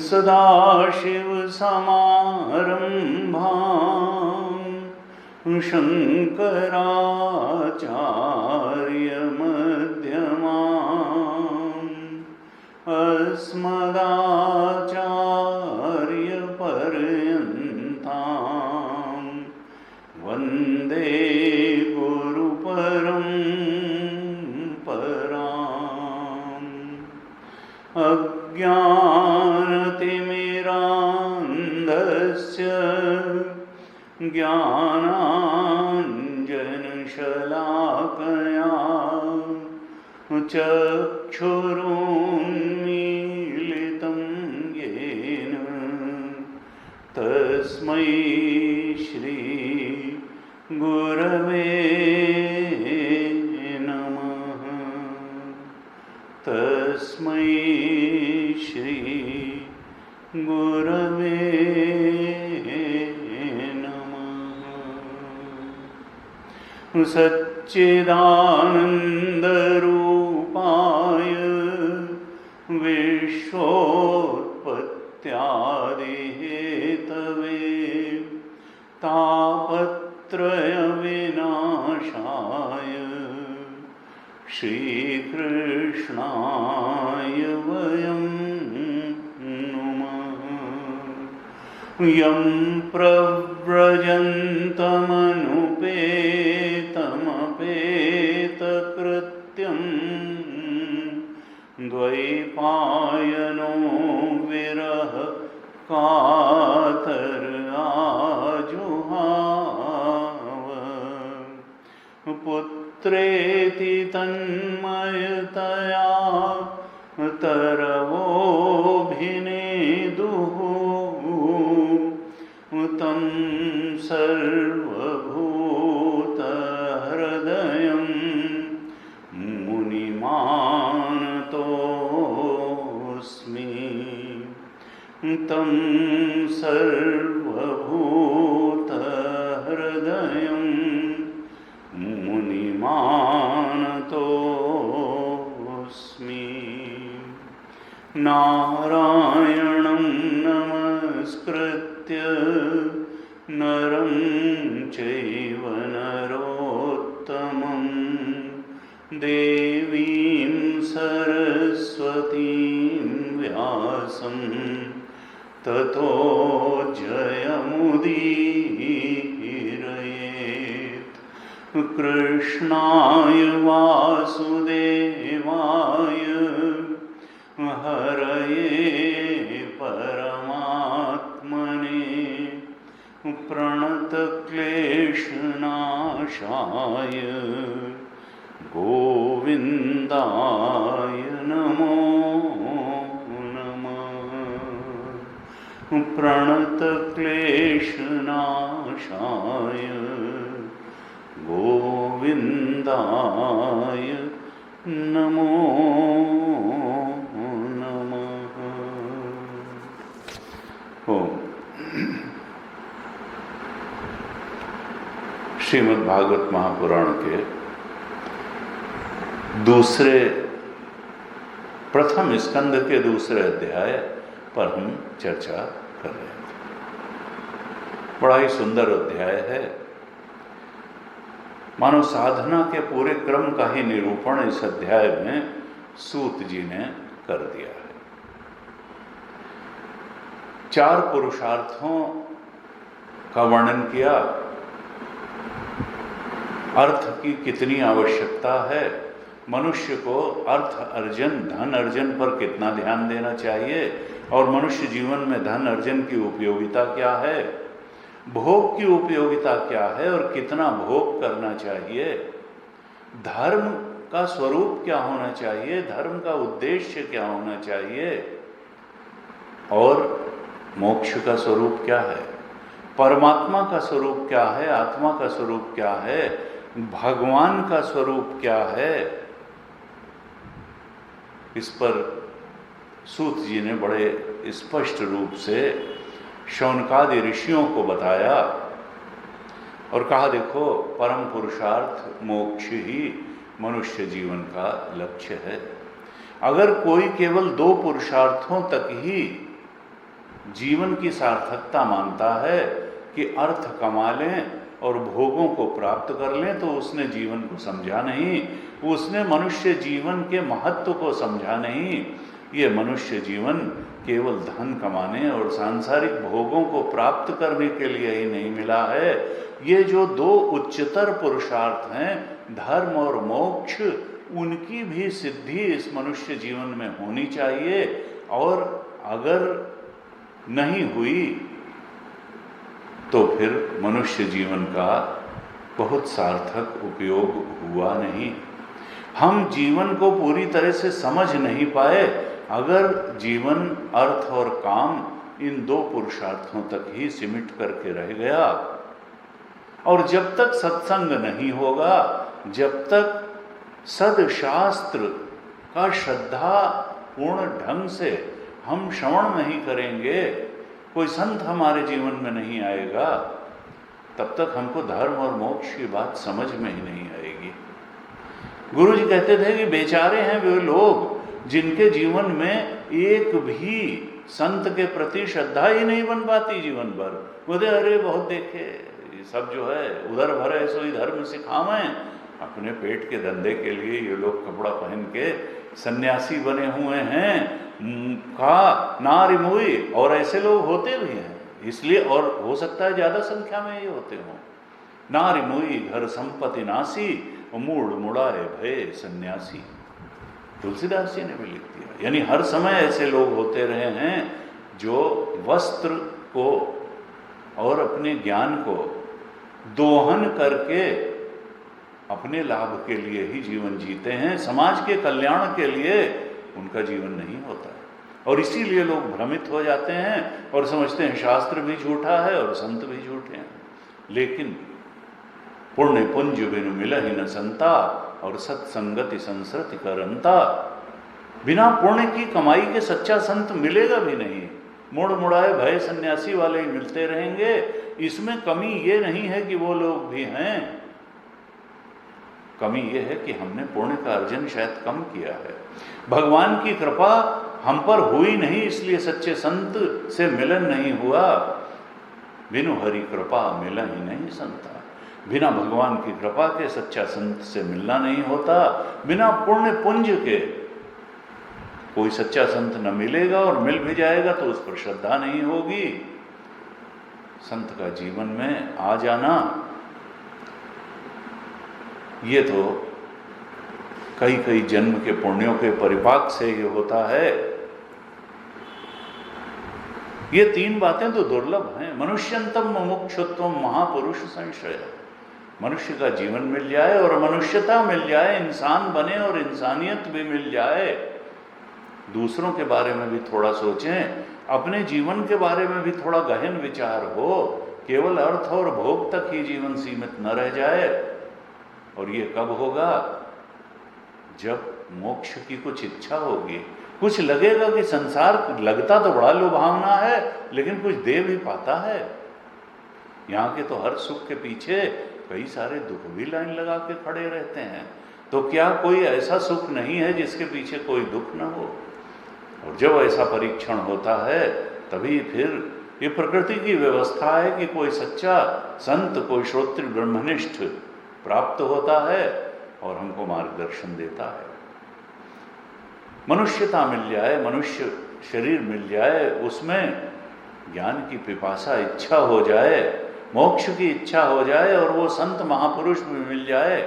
सदाशिवसमारम्भां शङ्कराचार्यमध्यमाम् अस्मदाचार्यपर्यन्तां वन्दे गुरुपरम्पराम्। अज्ञानतिमिरान्धस्य ज्ञानाञ्जनशलाकया चक्षुरुन्मीलितं येन तस्मै श्री गुरवे नमः। तस्मै श्री गुरवे नमः। सच्चिदानन्दरूपाय विश्वोत्पत्त्यादिहेतवे तापत्रयविनाशाय श्रीकृष्णाय वयं नुमः। यं प्रव्रजन्तमनुपेतमपेतकृत्यं द्वैपायनो विरह कातर आजुहाव। पुत्रेति तन्मयतया तरवोऽभिनेदुः तं सर्वभूतहृदयं मुनिमानतोऽस्मि। तं सर्वभूतहृदयं मुनिमानतोऽस्मि। नारायणं नमस्कृत्य नरं चैव नरोत्तमं देवीं सरस्वतीं व्यासं ततो जयमुदीरयेत्। कृष्णाय वासुदेवाय हरये परमात्मने प्रणतक्लेशनाशाय गोविन्दाय नमो नमः। प्रणतक्लेशनाशाय गोविन्दाय नमो नमः। ओम। श्रीमद् भागवत महापुराण के प्रथम स्कंद के दूसरे अध्याय पर हम चर्चा कर रहे थे। बड़ा ही सुंदर अध्याय है। मानव साधना के पूरे क्रम का ही निरूपण इस अध्याय में सूत जी ने कर दिया है। 4 पुरुषार्थों का वर्णन किया। अर्थ की कितनी आवश्यकता है, मनुष्य को अर्थ अर्जन, धन अर्जन पर कितना ध्यान देना चाहिए, और मनुष्य जीवन में धन अर्जन की उपयोगिता क्या है, भोग की उपयोगिता क्या है और कितना भोग करना चाहिए, धर्म का स्वरूप क्या होना चाहिए, धर्म का उद्देश्य क्या होना चाहिए, और मोक्ष का स्वरूप क्या है, परमात्मा का स्वरूप क्या है, आत्मा का स्वरूप क्या है, भगवान का स्वरूप क्या है। इस पर सूत जी ने बड़े स्पष्ट रूप से शौनकादि ऋषियों को बताया और कहा, देखो परम पुरुषार्थ मोक्ष ही मनुष्य जीवन का लक्ष्य है। अगर कोई केवल 2 पुरुषार्थों तक ही जीवन की सार्थकता मानता है कि अर्थ कमा लें और भोगों को प्राप्त कर लें, तो उसने जीवन को समझा नहीं, उसने मनुष्य जीवन के महत्व को समझा नहीं। ये मनुष्य जीवन केवल धन कमाने और सांसारिक भोगों को प्राप्त करने के लिए ही नहीं मिला है। ये जो 2 उच्चतर पुरुषार्थ हैं, धर्म और मोक्ष, उनकी भी सिद्धि इस मनुष्य जीवन में होनी चाहिए, और अगर नहीं हुई तो फिर मनुष्य जीवन का बहुत सार्थक उपयोग हुआ नहीं। हम जीवन को पूरी तरह से समझ नहीं पाए अगर जीवन अर्थ और काम इन 2 पुरुषार्थों तक ही सिमट करके रह गया। और जब तक सत्संग नहीं होगा, जब तक सदशास्त्र का श्रद्धा पूर्ण ढंग से हम श्रवण नहीं करेंगे, कोई संत हमारे जीवन में नहीं आएगा, तब तक हमको धर्म और मोक्ष की बात समझ में ही नहीं आएगी। गुरु जी कहते थे कि बेचारे हैं वे लोग जिनके जीवन में एक भी संत के प्रति श्रद्धा ही नहीं बन पाती जीवन भर। बोले अरे बहुत देखे, ये सब जो है उधर भर है सो धर्म सिखावें, अपने पेट के धंधे के लिए ये लोग कपड़ा पहन के सन्यासी बने हुए हैं, का नारी मुई, और ऐसे लोग होते भी हैं। इसलिए, और हो सकता है ज्यादा संख्या में ये होते हों। नारी मुई घर संपत्ति नासी, मूड मुड़ाए भय सन्यासी, तुलसीदास जी ने भी लिख दिया। यानी हर समय ऐसे लोग होते रहे हैं जो वस्त्र को और अपने ज्ञान को दोहन करके अपने लाभ के लिए ही जीवन जीते हैं, समाज के कल्याण के लिए उनका जीवन नहीं होता है। और इसीलिए लोग भ्रमित हो जाते हैं और समझते हैं शास्त्र भी झूठा है और संत भी झूठे हैं। लेकिन पुण्य पुंज बिनु मिलहि न संता, और सत्संगति संसृति करंता। बिना पुण्य की कमाई के सच्चा संत मिलेगा भी नहीं। मुड़ मुड़ाए भय सन्यासी वाले ही मिलते रहेंगे। इसमें कमी ये नहीं है कि वो लोग भी हैं, कमी ये है कि हमने पुण्य का अर्जन शायद कम किया है। भगवान की कृपा हम पर हुई नहीं, इसलिए सच्चे संत से मिलन नहीं हुआ। बिनु हरि कृपा मिला ही नहीं संता। बिना भगवान की कृपा के सच्चा संत से मिलना नहीं होता। बिना पुण्य पुंज के कोई सच्चा संत न मिलेगा, और मिल भी जाएगा तो उस पर श्रद्धा नहीं होगी। संत का जीवन में आ जाना ये तो कई कई जन्म के पुण्यों के परिपाक से ये होता है। ये 3 बातें तो दुर्लभ हैं। मनुष्यंतम मुमुक्षुत्व महापुरुष संशय। मनुष्य का जीवन मिल जाए और मनुष्यता मिल जाए, इंसान बने और इंसानियत भी मिल जाए। दूसरों के बारे में भी थोड़ा सोचें। अपने जीवन के बारे में भी थोड़ा गहन विचार हो, केवल अर्थ और भोग तक ही जीवन सीमित न रह जाए। और ये कब होगा? जब मोक्ष की कुछ इच्छा होगी, कुछ लगेगा कि संसार लगता तो बड़ा लुभावना है, लेकिन कुछ दे भी पाता है। यहाँ के तो हर सुख के पीछे कई सारे दुख भी लाइन लगा के खड़े रहते हैं। तो क्या कोई ऐसा सुख नहीं है जिसके पीछे कोई दुख न हो? और जब ऐसा परीक्षण होता है तभी फिर ये प्रकृति की व्यवस्था है कि कोई सच्चा संत, कोई श्रोत्र ब्रह्मनिष्ठ प्राप्त होता है और हमको मार्गदर्शन देता है। मनुष्यता मिल जाए, मनुष्य शरीर मिल जाए, उसमें ज्ञान की पिपासा इच्छा हो जाए, मोक्ष की इच्छा हो जाए और वो संत महापुरुष भी मिल जाए,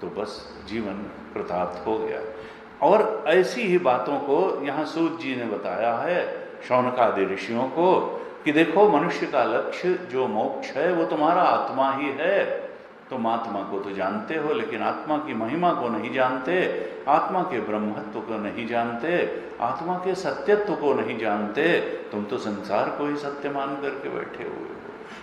तो बस जीवन कृतार्थ हो गया। और ऐसी ही बातों को यहाँ सूत जी ने बताया है शौनकादि ऋषियों को कि देखो, मनुष्य का लक्ष्य जो मोक्ष है वो तुम्हारा आत्मा ही है। तुम आत्मा को तो जानते हो, लेकिन आत्मा की महिमा को नहीं जानते, आत्मा के ब्रह्मत्व को नहीं जानते, आत्मा के सत्यत्व को नहीं जानते। तुम तो संसार को ही सत्य मान करके बैठे हुए हो,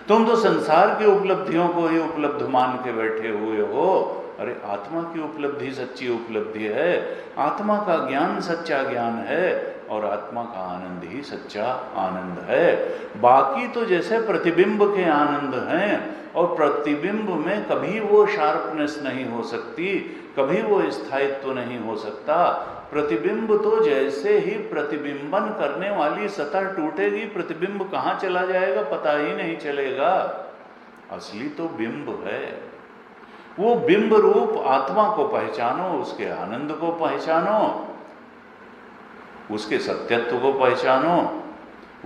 तुम तो संसार की उपलब्धियों को ही उपलब्ध मान के बैठे हुए हो। अरे आत्मा की उपलब्धि सच्ची उपलब्धि है, आत्मा का ज्ञान सच्चा ज्ञान है और आत्मा का आनंद ही सच्चा आनंद है। बाकी तो जैसे प्रतिबिंब के आनंद हैं, और प्रतिबिंब में कभी वो शार्पनेस नहीं हो सकती, कभी वो स्थायित्व नहीं हो सकता। प्रतिबिंब तो जैसे ही प्रतिबिंबन करने वाली सतह टूटेगी, प्रतिबिंब कहाँ चला जाएगा पता ही नहीं चलेगा। असली तो बिंब है। वो बिंब रूप आत्मा को पहचानो, उसके आनंद को पहचानो, उसके सत्यत्व को पहचानो,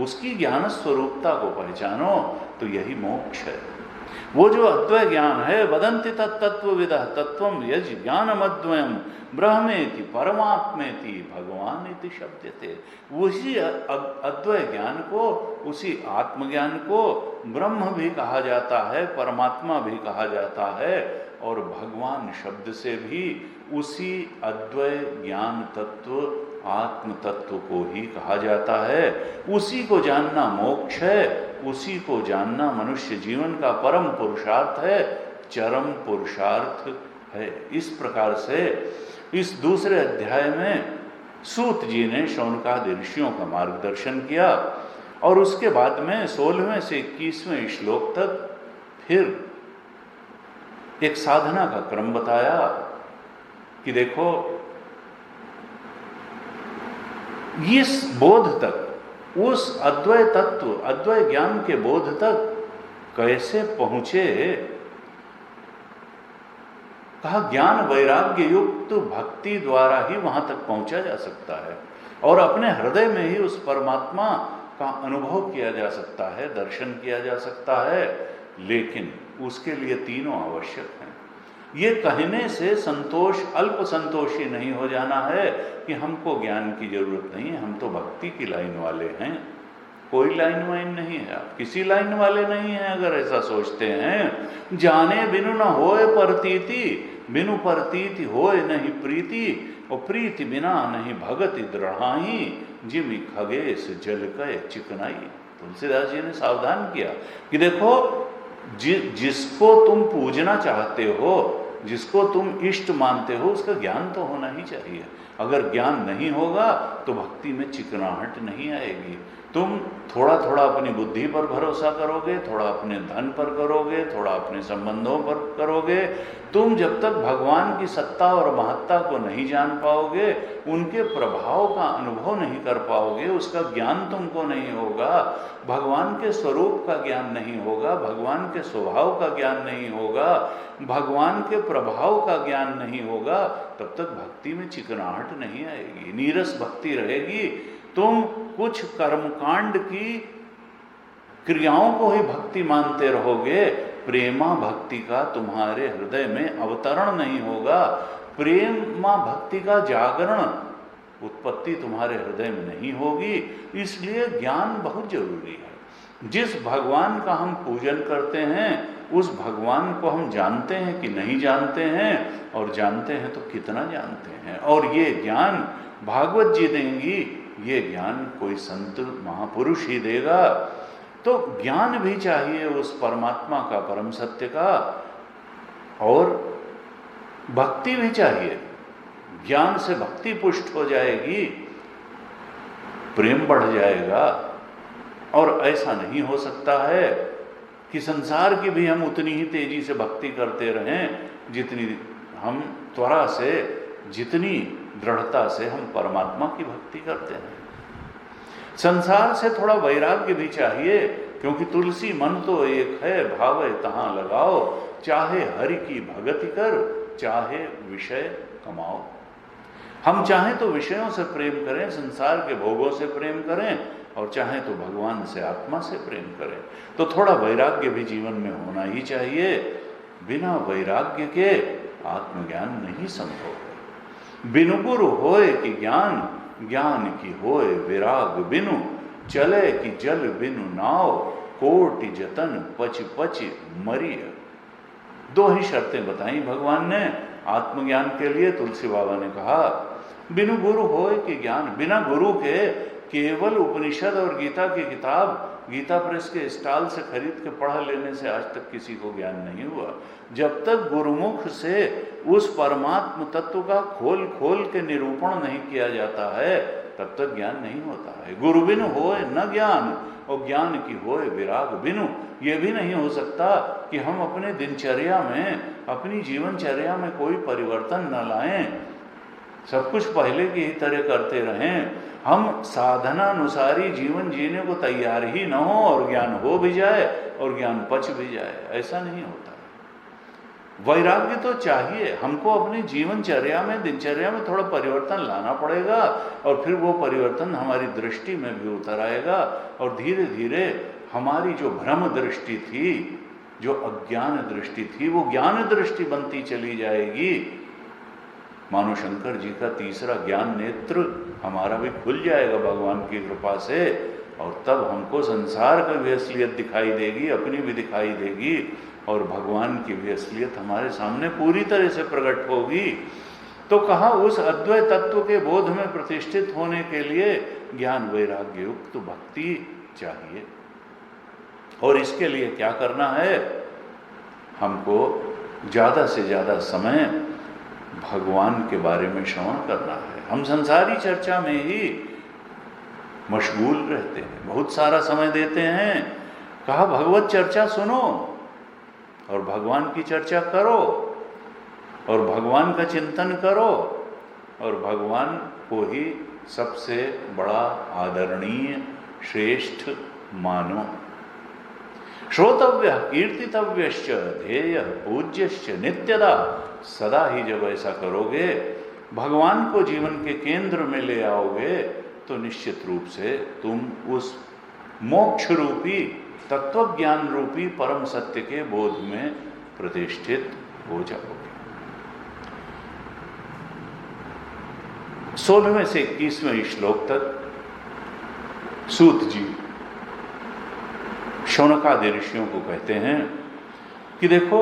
उसकी ज्ञान स्वरूपता को पहचानो, तो यही मोक्ष है। वो जो अद्वैत ज्ञान है, वदन्ति तत्त्वविदः तत्त्वं यज् ज्ञानमद्वयम् ब्रह्मेति परमात्मेति भगवान इति शब्दते। उसी अद्वैत ज्ञान को, उसी आत्मज्ञान को ब्रह्म भी कहा जाता है, परमात्मा भी कहा जाता है, और भगवान शब्द से भी उसी अद्वैत ज्ञान तत्व, आत्म तत्व को ही कहा जाता है। उसी को जानना मोक्ष है, उसी को जानना मनुष्य जीवन का परम पुरुषार्थ है, चरम पुरुषार्थ है। इस प्रकार से इस दूसरे अध्याय में सूत जी ने शौनकादि ऋषियों का मार्गदर्शन किया, और उसके बाद में 16वें से 21वें श्लोक तक फिर एक साधना का क्रम बताया कि देखो, इस बोध तक, उस अद्वैत तत्व, अद्वैत ज्ञान के बोध तक कैसे पहुंचे। कहा ज्ञान वैराग्य युक्त भक्ति द्वारा ही वहां तक पहुंचा जा सकता है, और अपने हृदय में ही उस परमात्मा का अनुभव किया जा सकता है, दर्शन किया जा सकता है। लेकिन उसके लिए तीनों आवश्यक हैं। ये कहने से संतोष, अल्प संतोषी नहीं हो जाना है कि हमको ज्ञान की जरूरत नहीं है, हम तो भक्ति की लाइन वाले हैं। कोई लाइन वाइन नहीं है, आप किसी लाइन वाले नहीं हैं अगर ऐसा सोचते हैं। जाने बिनु न होए प्रतीति, बिनु प्रतीति होए नहीं प्रीति, और प्रीति बिना नहीं भगति दृढ़ाई, जिमि खगेश जल कय चिकनाई। तुलसीदास जी ने सावधान किया कि देखो, जिसको तुम पूजना चाहते हो, जिसको तुम इष्ट मानते हो, उसका ज्ञान तो होना ही चाहिए। अगर ज्ञान नहीं होगा तो भक्ति में चिकनाहट नहीं आएगी। तुम थोड़ा थोड़ा अपनी बुद्धि पर भरोसा करोगे, थोड़ा अपने धन पर करोगे, थोड़ा अपने संबंधों पर करोगे। तुम जब तक भगवान की सत्ता और महत्ता को नहीं जान पाओगे, उनके प्रभाव का अनुभव नहीं कर पाओगे, उसका ज्ञान तुमको नहीं होगा, भगवान के स्वरूप का ज्ञान नहीं होगा, भगवान के स्वभाव का ज्ञान नहीं होगा, भगवान के प्रभाव का ज्ञान नहीं होगा, तब तक भक्ति में चिकनाहट नहीं आएगी, नीरस भक्ति रहेगी। तुम कुछ कर्मकांड की क्रियाओं को ही भक्ति मानते रहोगे, प्रेमा भक्ति का तुम्हारे हृदय में अवतरण नहीं होगा, प्रेमा भक्ति का जागरण, उत्पत्ति तुम्हारे हृदय में नहीं होगी। इसलिए ज्ञान बहुत जरूरी है। जिस भगवान का हम पूजन करते हैं, उस भगवान को हम जानते हैं कि नहीं जानते हैं, और जानते हैं तो कितना जानते हैं। और ये ज्ञान भागवत जी देंगी ये ज्ञान कोई संत महापुरुष ही देगा। तो ज्ञान भी चाहिए उस परमात्मा का, परम सत्य का, और भक्ति भी चाहिए। ज्ञान से भक्ति पुष्ट हो जाएगी, प्रेम बढ़ जाएगा। और ऐसा नहीं हो सकता है कि संसार की भी हम उतनी ही तेजी से भक्ति करते रहें जितनी हम त्वरा से, जितनी दृढ़ता से हम परमात्मा की भक्ति करते हैं। संसार से थोड़ा वैराग्य भी चाहिए, क्योंकि तुलसी मन तो एक है, भावे तहां लगाओ, चाहे हरि की भगति कर, चाहे विषय कमाओ। हम चाहें तो विषयों से प्रेम करें, संसार के भोगों से प्रेम करें, और चाहें तो भगवान से, आत्मा से प्रेम करें। तो थोड़ा वैराग्य भी जीवन में होना ही चाहिए। बिना वैराग्य के आत्मज्ञान नहीं संभव है। बिनु गुरु होए कि ज्ञान, ज्ञान की होए विराग बिनु, चले कि जल बिनु नाव, कोटि जतन पच पच मरिय। दो ही शर्तें बताई भगवान ने आत्मज्ञान के लिए। तुलसी बाबा ने कहा बिनु गुरु होए कि ज्ञान, बिना गुरु के केवल उपनिषद और गीता की किताब गीता प्रेस के स्टॉल से खरीद के पढ़ लेने से आज तक किसी को ज्ञान नहीं हुआ। जब तक गुरुमुख से उस परमात्म तत्व का खोल खोल के निरूपण नहीं किया जाता है, तब तक ज्ञान नहीं होता है। गुरु बिनु होए न ज्ञान, और ज्ञान की होए विराग बिनु। ये भी नहीं हो सकता कि हम अपने दिनचर्या में, अपनी जीवनचर्या में कोई परिवर्तन न लाएं, सब कुछ पहले की ही तरह करते रहें, हम साधनानुसारी जीवन जीने को तैयार ही न हो, और ज्ञान हो भी जाए और ज्ञान पच भी जाए। ऐसा नहीं होता है। वैराग्य तो चाहिए हमको, अपनी जीवनचर्या में, दिनचर्या में थोड़ा परिवर्तन लाना पड़ेगा, और फिर वो परिवर्तन हमारी दृष्टि में भी उतर आएगा, और धीरे धीरे हमारी जो भ्रम दृष्टि थी, जो अज्ञान दृष्टि थी, वो ज्ञान दृष्टि बनती चली जाएगी। मानो शंकर जी का तीसरा ज्ञान नेत्र हमारा भी खुल जाएगा भगवान की कृपा से, और तब हमको संसार की भी असलियत दिखाई देगी, अपनी भी दिखाई देगी, और भगवान की भी असलियत हमारे सामने पूरी तरह से प्रकट होगी। तो कहा उस अद्वैत तत्व के बोध में प्रतिष्ठित होने के लिए ज्ञान वैराग्य युक्त भक्ति चाहिए। और इसके लिए क्या करना है? हमको ज़्यादा से ज़्यादा समय भगवान के बारे में श्रवण करना है। हम संसारी चर्चा में ही मशगूल रहते हैं, बहुत सारा समय देते हैं। कहा भगवत चर्चा सुनो और भगवान की चर्चा करो, और भगवान का चिंतन करो, और भगवान को ही सबसे बड़ा आदरणीय श्रेष्ठ मानो। श्रोतव्य कीर्तितव्यश्च ध्येय पूज्यश्च नित्यदा। सदा ही जब ऐसा करोगे, भगवान को जीवन के केंद्र में ले आओगे, तो निश्चित रूप से तुम उस मोक्ष रूपी, तत्वज्ञान रूपी परम सत्य के बोध में प्रतिष्ठित हो जाओगे। 16वें से 21वें श्लोक तक सूत जी शौनकादि ऋषियों को कहते हैं कि देखो,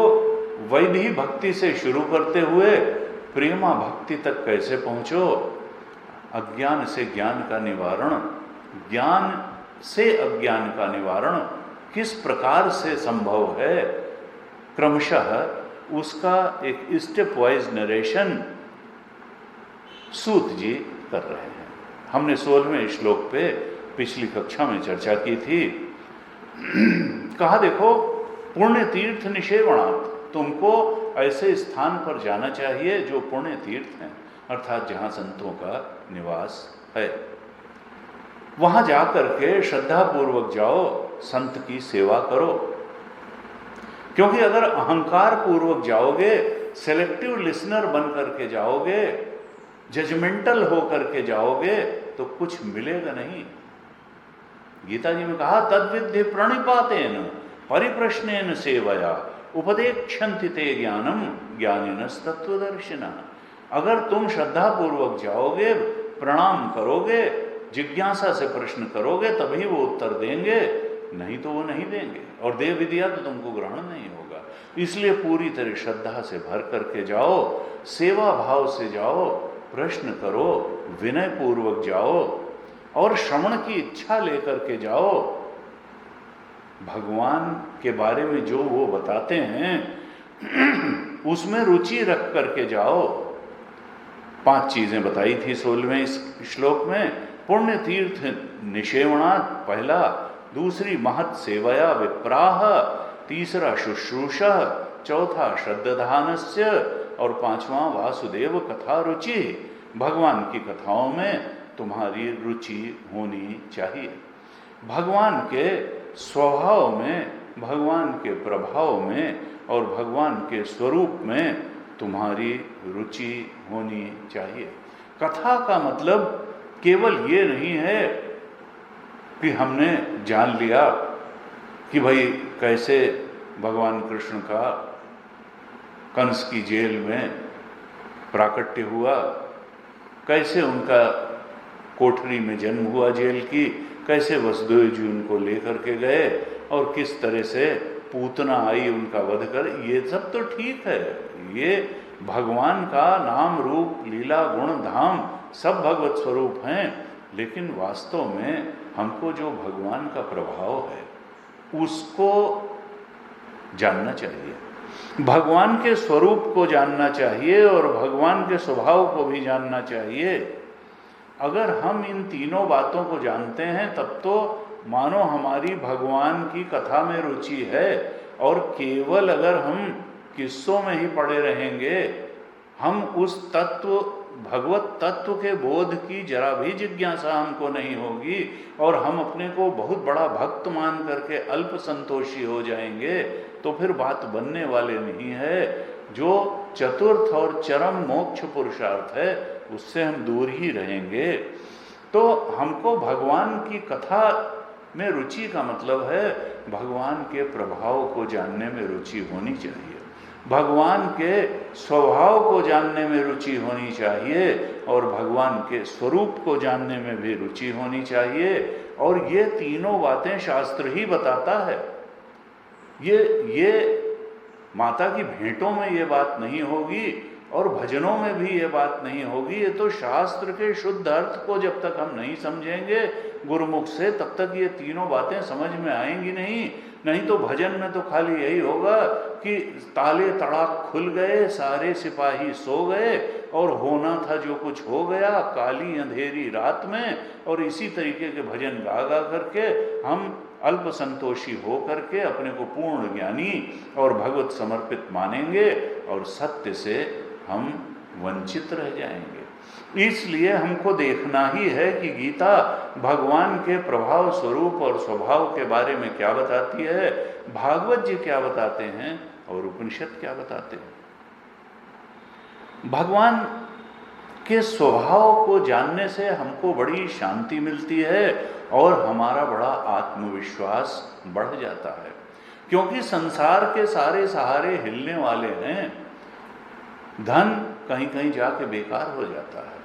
वैधि भक्ति से शुरू करते हुए प्रेमा भक्ति तक कैसे पहुंचो। अज्ञान से ज्ञान का निवारण, ज्ञान से अज्ञान का निवारण किस प्रकार से संभव है, क्रमशः उसका एक स्टेप वाइज नरेशन सूत जी कर रहे हैं। हमने 16वें श्लोक पे पिछली कक्षा में चर्चा की थी। कहा देखो, पुण्य तीर्थ निषेवणात्, तुमको ऐसे स्थान पर जाना चाहिए जो पुण्य तीर्थ हैं, अर्थात जहाँ संतों का निवास है। वहाँ जाकर के श्रद्धा पूर्वक जाओ, संत की सेवा करो। क्योंकि अगर अहंकार पूर्वक जाओगे, सेलेक्टिव लिसनर बन करके जाओगे, जजमेंटल हो करके जाओगे, तो कुछ मिलेगा नहीं। गीता जी में कहा तद्विद्धि प्रणिपातेन परिप्रश्नेन सेवया उपदेक्षन्ति ते ज्ञानम ज्ञानिनस्तत्वदर्शिनः। अगर तुम श्रद्धा पूर्वक जाओगे, प्रणाम करोगे, जिज्ञासा से प्रश्न करोगे, तभी वो उत्तर देंगे, नहीं तो वो नहीं देंगे, और दे भी दिया तो तुमको ग्रहण नहीं होगा। इसलिए पूरी तरह श्रद्धा से भर करके जाओ, सेवा भाव से जाओ, प्रश्न करो, विनय पूर्वक जाओ, और श्रवण की इच्छा लेकर के जाओ। भगवान के बारे में जो वो बताते हैं उसमें रुचि रख करके जाओ। 5 चीजें बताई थी 16वें श्लोक में। पुण्य तीर्थ निषेवणात् पहला, दूसरी महत् सेवया विप्राह, तीसरा शुश्रूषा, चौथा श्रद्धानस्य और 5वां वासुदेव कथा रुचि। भगवान की कथाओं में तुम्हारी रुचि होनी चाहिए। भगवान के स्वभाव में, भगवान के प्रभाव में और भगवान के स्वरूप में तुम्हारी रुचि होनी चाहिए। कथा का मतलब केवल ये नहीं है कि हमने जान लिया कि भाई कैसे भगवान कृष्ण का कंस की जेल में प्राकट्य हुआ, कैसे उनका कोठरी में जन्म हुआ जेल की, कैसे वसुदेव जी उनको लेकर के गए और किस तरह से पूतना आई उनका वध कर। ये सब तो ठीक है, ये भगवान का नाम रूप लीला गुण धाम सब भगवत स्वरूप हैं। लेकिन वास्तव में हमको जो भगवान का प्रभाव है उसको जानना चाहिए, भगवान के स्वरूप को जानना चाहिए और भगवान के स्वभाव को भी जानना चाहिए। अगर हम इन तीनों बातों को जानते हैं तब तो मानो हमारी भगवान की कथा में रुचि है। और केवल अगर हम किस्सों में ही पड़े रहेंगे, हम उस तत्व भगवत तत्व के बोध की जरा भी जिज्ञासा हमको नहीं होगी और हम अपने को बहुत बड़ा भक्त मान करके अल्प संतोषी हो जाएंगे, तो फिर बात बनने वाले नहीं है। जो चतुर्थ और चरम मोक्ष पुरुषार्थ है उससे हम दूर ही रहेंगे। तो हमको भगवान की कथा में रुचि का मतलब है भगवान के प्रभाव को जानने में रुचि होनी चाहिए, भगवान के स्वभाव को जानने में रुचि होनी चाहिए और भगवान के स्वरूप को जानने में भी रुचि होनी चाहिए। और ये तीनों बातें शास्त्र ही बताता है। ये माता की भेंटों में ये बात नहीं होगी और भजनों में भी ये बात नहीं होगी। ये तो शास्त्र के शुद्ध अर्थ को जब तक हम नहीं समझेंगे गुरुमुख से, तब तक ये तीनों बातें समझ में आएंगी नहीं। नहीं तो भजन में तो खाली यही होगा कि ताले तड़ाक खुल गए, सारे सिपाही सो गए और होना था जो कुछ हो गया काली अंधेरी रात में। और इसी तरीके के भजन गा गा करके हम अल्प संतोषी हो करके अपने को पूर्ण ज्ञानी और भगवत समर्पित मानेंगे और सत्य से हम वंचित रह जाएंगे। इसलिए हमको देखना ही है कि गीता भगवान के प्रभाव स्वरूप और स्वभाव के बारे में क्या बताती है, भागवत जी क्या बताते हैं और उपनिषद क्या बताते हैं। भगवान के स्वभाव को जानने से हमको बड़ी शांति मिलती है और हमारा बड़ा आत्मविश्वास बढ़ जाता है। क्योंकि संसार के सारे सहारे हिलने वाले हैं, धन कहीं कहीं जाके बेकार हो जाता है।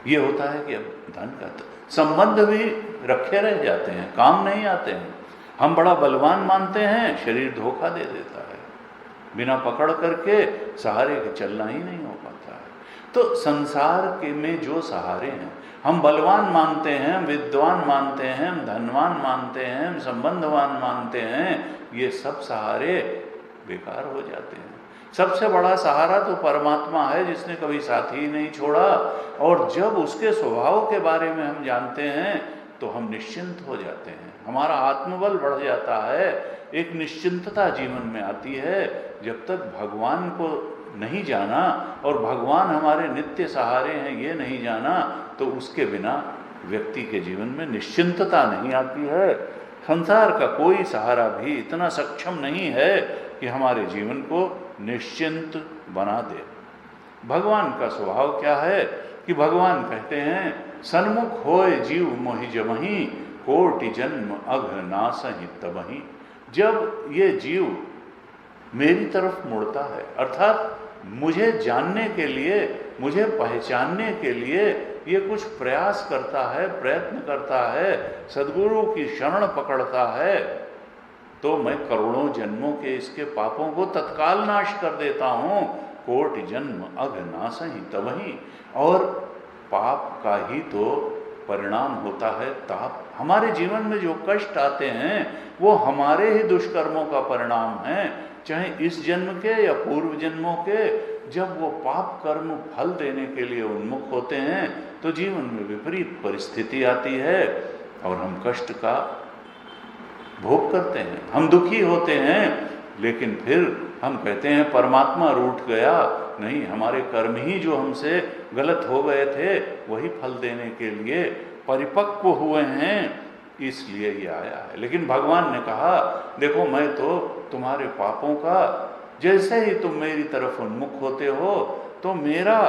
ये होता है कि अब धन का संबंध भी रखे रह जाते हैं, काम नहीं आते हैं। हम बड़ा बलवान मानते हैं, शरीर धोखा दे देता है, बिना पकड़ करके सहारे के चलना ही नहीं हो पाता है। तो संसार के में जो सहारे हैं, हम बलवान मानते हैं, विद्वान मानते हैं, धनवान मानते हैं, संबंधवान मानते हैं, ये सब सहारे बेकार हो जाते हैं। सबसे बड़ा सहारा तो परमात्मा है जिसने कभी साथी ही नहीं छोड़ा। और जब उसके स्वभाव के बारे में हम जानते हैं तो हम निश्चिंत हो जाते हैं, हमारा आत्मबल बढ़ जाता है, एक निश्चिंतता जीवन में आती है। जब तक भगवान को नहीं जाना और भगवान हमारे नित्य सहारे हैं ये नहीं जाना, तो उसके बिना व्यक्ति के जीवन में निश्चिंतता नहीं आती है। संसार का कोई सहारा भी इतना सक्षम नहीं है कि हमारे जीवन को निश्चिंत बना दे। भगवान का स्वभाव क्या है कि भगवान कहते हैं, सन्मुख होए जीव मोहि जमहि, कोटि जन्म अघ नासहि तबहि। जब ये जीव मेरी तरफ मुड़ता है, अर्थात मुझे जानने के लिए, मुझे पहचानने के लिए ये कुछ प्रयास करता है, प्रयत्न करता है, सद्गुरु की शरण पकड़ता है, तो मैं करोड़ों जन्मों के इसके पापों को तत्काल नाश कर देता हूँ। कोटि जन्म अघ नासहि तबहि। और पाप का ही तो परिणाम होता है ताप। हमारे जीवन में जो कष्ट आते हैं वो हमारे ही दुष्कर्मों का परिणाम है, चाहे इस जन्म के या पूर्व जन्मों के। जब वो पाप कर्म फल देने के लिए उन्मुख होते हैं तो जीवन में विपरीत परिस्थिति आती है और हम कष्ट का भोग करते हैं, हम दुखी होते हैं। लेकिन फिर हम कहते हैं परमात्मा रूठ गया। नहीं, हमारे कर्म ही जो हमसे गलत हो गए थे वही फल देने के लिए परिपक्व हुए हैं, इसलिए ये आया है। लेकिन भगवान ने कहा देखो मैं तो तुम्हारे पापों का, जैसे ही तुम मेरी तरफ उन्मुख होते हो तो मेरा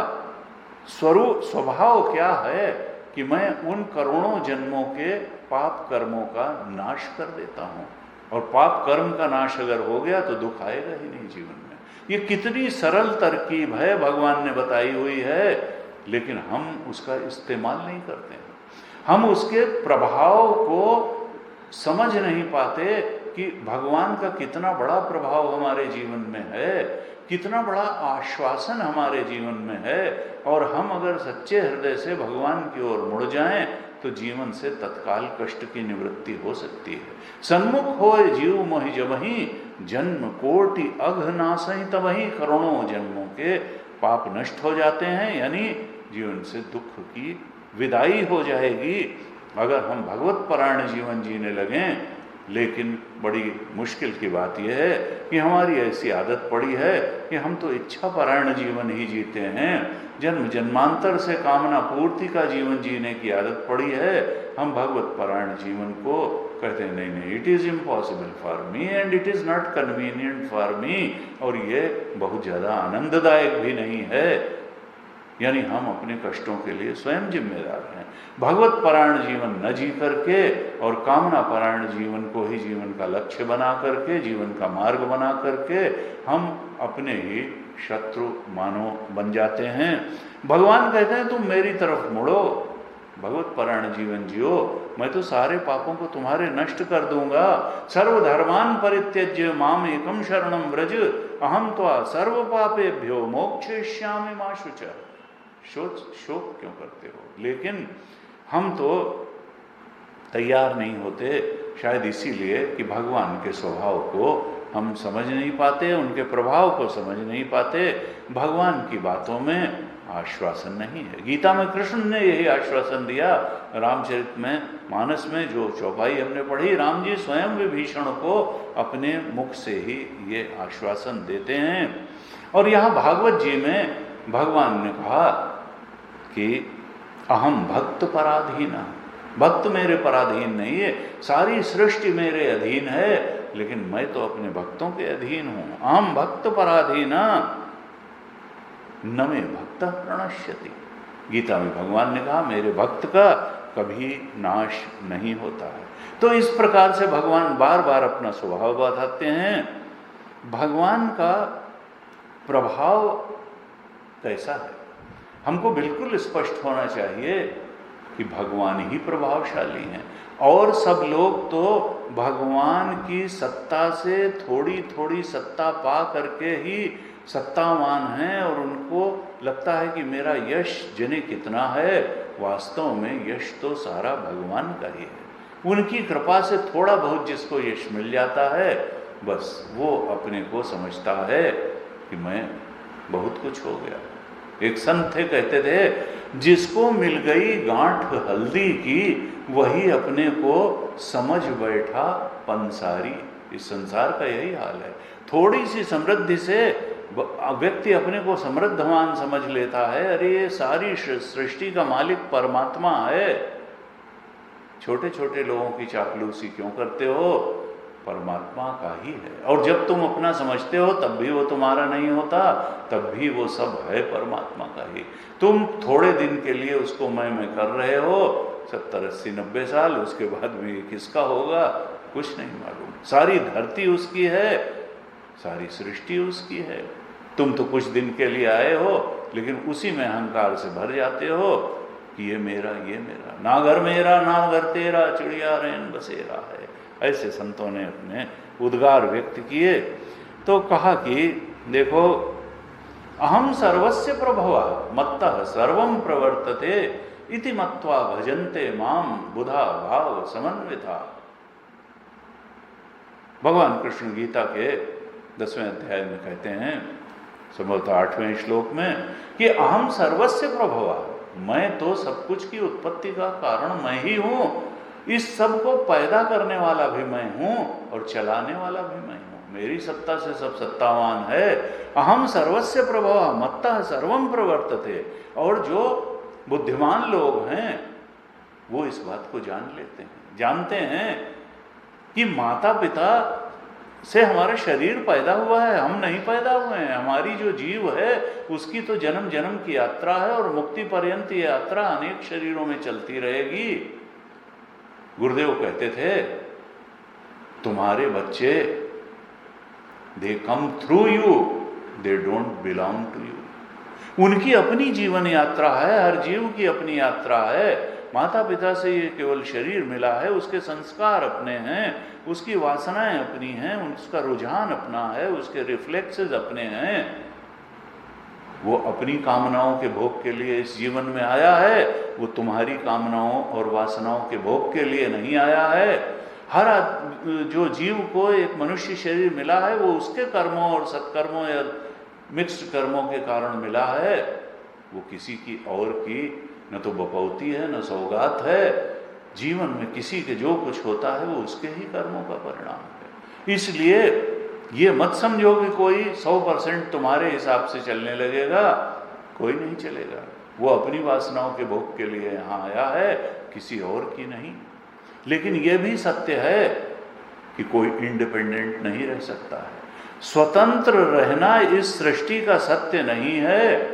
स्वभाव क्या है कि मैं उन करोड़ों जन्मों के पाप कर्मों का नाश कर देता हूँ। और पाप कर्म का नाश अगर हो गया तो दुख आएगा ही नहीं जीवन में। ये कितनी सरल तरकीब है भगवान ने बताई हुई है, लेकिन हम उसका इस्तेमाल नहीं करते हैं। हम उसके प्रभाव को समझ नहीं पाते कि भगवान का कितना बड़ा प्रभाव हमारे जीवन में है, कितना बड़ा आश्वासन हमारे जीवन में है। और हम अगर सच्चे हृदय से भगवान की ओर मुड़ जाएं तो जीवन से तत्काल कष्ट की निवृत्ति हो सकती है। सन्मुख होए जीव मोहि जबहि, जन्म कोटि अघ नासहि तबहि। करोड़ों जन्मों के पाप नष्ट हो जाते हैं, यानी जीवन से दुख की विदाई हो जाएगी अगर हम भगवत परायण जीवन जीने लगें। लेकिन बड़ी मुश्किल की बात यह है कि हमारी ऐसी आदत पड़ी है कि हम तो इच्छा परायण जीवन ही जीते हैं, जन्म जन्मांतर से कामना पूर्ति का जीवन जीने की आदत पड़ी है। हम भगवत परायण जीवन को कहते हैं नहीं नहीं, it is impossible for me and it is not convenient for me, और ये बहुत ज़्यादा आनंददायक भी नहीं है। यानी हम अपने कष्टों के लिए स्वयं जिम्मेदार हैं। भगवत परायण जीवन न जी करके और कामना परायण जीवन को ही जीवन का लक्ष्य बना करके, जीवन का मार्ग बना करके हम अपने ही शत्रु मानो बन जाते हैं। भगवान कहते हैं तुम मेरी तरफ मुड़ो, भगवत परायण जीवन जियो, मैं तो सारे पापों को तुम्हारे नष्ट कर दूंगा। सर्वधर्मान परित्यज्य माम एकम शरणम व्रज, अहम त्वा सर्व पापेभ्यो मोक्षयिष्यामि मा शुचः। शोक क्यों करते हो? लेकिन हम तो तैयार नहीं होते, शायद इसीलिए कि भगवान के स्वभाव को हम समझ नहीं पाते, उनके प्रभाव को समझ नहीं पाते। भगवान की बातों में आश्वासन नहीं है। गीता में कृष्ण ने यही आश्वासन दिया। रामचरित में मानस में जो चौपाई हमने पढ़ी, राम जी स्वयं विभीषण को अपने मुख से ही ये आश्वासन देते हैं। और यहाँ भागवत जी में भगवान ने कहा कि अहम भक्त पराधीन, भक्त मेरे पराधीन नहीं है, सारी सृष्टि मेरे अधीन है, लेकिन मैं तो अपने भक्तों के अधीन हूं। अहम भक्त पराधीन न मे भक्त प्रणश्यति। गीता में भगवान ने कहा मेरे भक्त का कभी नाश नहीं होता है। तो इस प्रकार से भगवान बार बार अपना स्वभाव बताते हैं। भगवान का प्रभाव कैसा है हमको बिल्कुल स्पष्ट होना चाहिए कि भगवान ही प्रभावशाली हैं, और सब लोग तो भगवान की सत्ता से थोड़ी थोड़ी सत्ता पा करके ही सत्तावान हैं, और उनको लगता है कि मेरा यश जने कितना है। वास्तव में यश तो सारा भगवान का ही है। उनकी कृपा से थोड़ा बहुत जिसको यश मिल जाता है, बस वो अपने को समझता है कि मैं बहुत कुछ हो गया। एक संत थे, कहते थे जिसको मिल गई गांठ हल्दी की वही अपने को समझ बैठा पंसारी। इस संसार का यही हाल है। थोड़ी सी समृद्धि से व्यक्ति अपने को समृद्धवान समझ लेता है। अरे ये सारी सृष्टि का मालिक परमात्मा है। छोटे छोटे लोगों की चापलूसी क्यों करते हो? परमात्मा का ही है। और जब तुम अपना समझते हो तब भी वो तुम्हारा नहीं होता, तब भी वो सब है परमात्मा का ही। तुम थोड़े दिन के लिए उसको मैं कर रहे हो, 70, 80, 90 साल, उसके बाद भी किसका होगा कुछ नहीं मालूम। सारी धरती उसकी है, सारी सृष्टि उसकी है। तुम तो कुछ दिन के लिए आए हो, लेकिन उसी में अहंकार से भर जाते हो कि ये मेरा, ये मेरा, ना घर मेरा ना घर तेरा, चिड़िया रैन बसेरा है। ऐसे संतों ने अपने उद्गार व्यक्त किए। तो कहा कि देखो अहम सर्वस्य प्रभवा मत्तः सर्वम प्रवर्तते इति मत्वा भजन्ते माम बुधा भाव समन्विता। भगवान कृष्ण गीता के 10वें अध्याय में कहते हैं, संभवतः 8वें श्लोक में, कि अहम सर्वस्य प्रभवा, मैं तो सब कुछ की उत्पत्ति का कारण मैं ही हूं, इस सब को पैदा करने वाला भी मैं हूं और चलाने वाला भी मैं हूं, मेरी सत्ता से सब सत्तावान है। अहम सर्वस्य प्रभवा मत्तः सर्वम प्रवर्तते। और जो बुद्धिमान लोग हैं वो इस बात को जान लेते हैं, जानते हैं कि माता पिता से हमारा शरीर पैदा हुआ है, हम नहीं पैदा हुए हैं। हमारी जो जीव है उसकी तो जन्म जन्म की यात्रा है और मुक्ति पर्यंत ये यात्रा अनेक शरीरों में चलती रहेगी। गुरुदेव कहते थे, तुम्हारे बच्चे they come through you, they don't belong to you. उनकी अपनी जीवन यात्रा है, हर जीव की अपनी यात्रा है। माता पिता से ये केवल शरीर मिला है, उसके संस्कार अपने हैं, उसकी वासनाएं अपनी हैं, उसका रुझान अपना है, उसके रिफ्लेक्सेस अपने हैं। वो अपनी कामनाओं के भोग के लिए इस जीवन में आया है, वो तुम्हारी कामनाओं और वासनाओं के भोग के लिए नहीं आया है। हर जो जीव को एक मनुष्य शरीर मिला है वो उसके कर्मों और सत्कर्मों या मिक्स्ड कर्मों के कारण मिला है, वो किसी की और की न तो बपौती है न सौगात है। जीवन में किसी के जो कुछ होता है वो उसके ही कर्मों का परिणाम है। इसलिए ये मत समझो कि कोई 100% तुम्हारे हिसाब से चलने लगेगा, कोई नहीं चलेगा। वो अपनी वासनाओं के भोग के लिए यहाँ आया है, किसी और की नहीं। लेकिन यह भी सत्य है कि कोई इंडिपेंडेंट नहीं रह सकता है। स्वतंत्र रहना इस सृष्टि का सत्य नहीं है।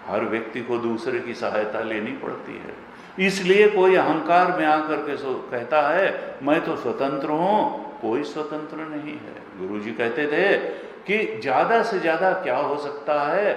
हर व्यक्ति को दूसरे की सहायता लेनी पड़ती है। इसलिए कोई अहंकार में आकर के कहता है मैं तो स्वतंत्र हूं, कोई स्वतंत्र नहीं है। गुरुजी कहते थे कि ज्यादा से ज्यादा क्या हो सकता है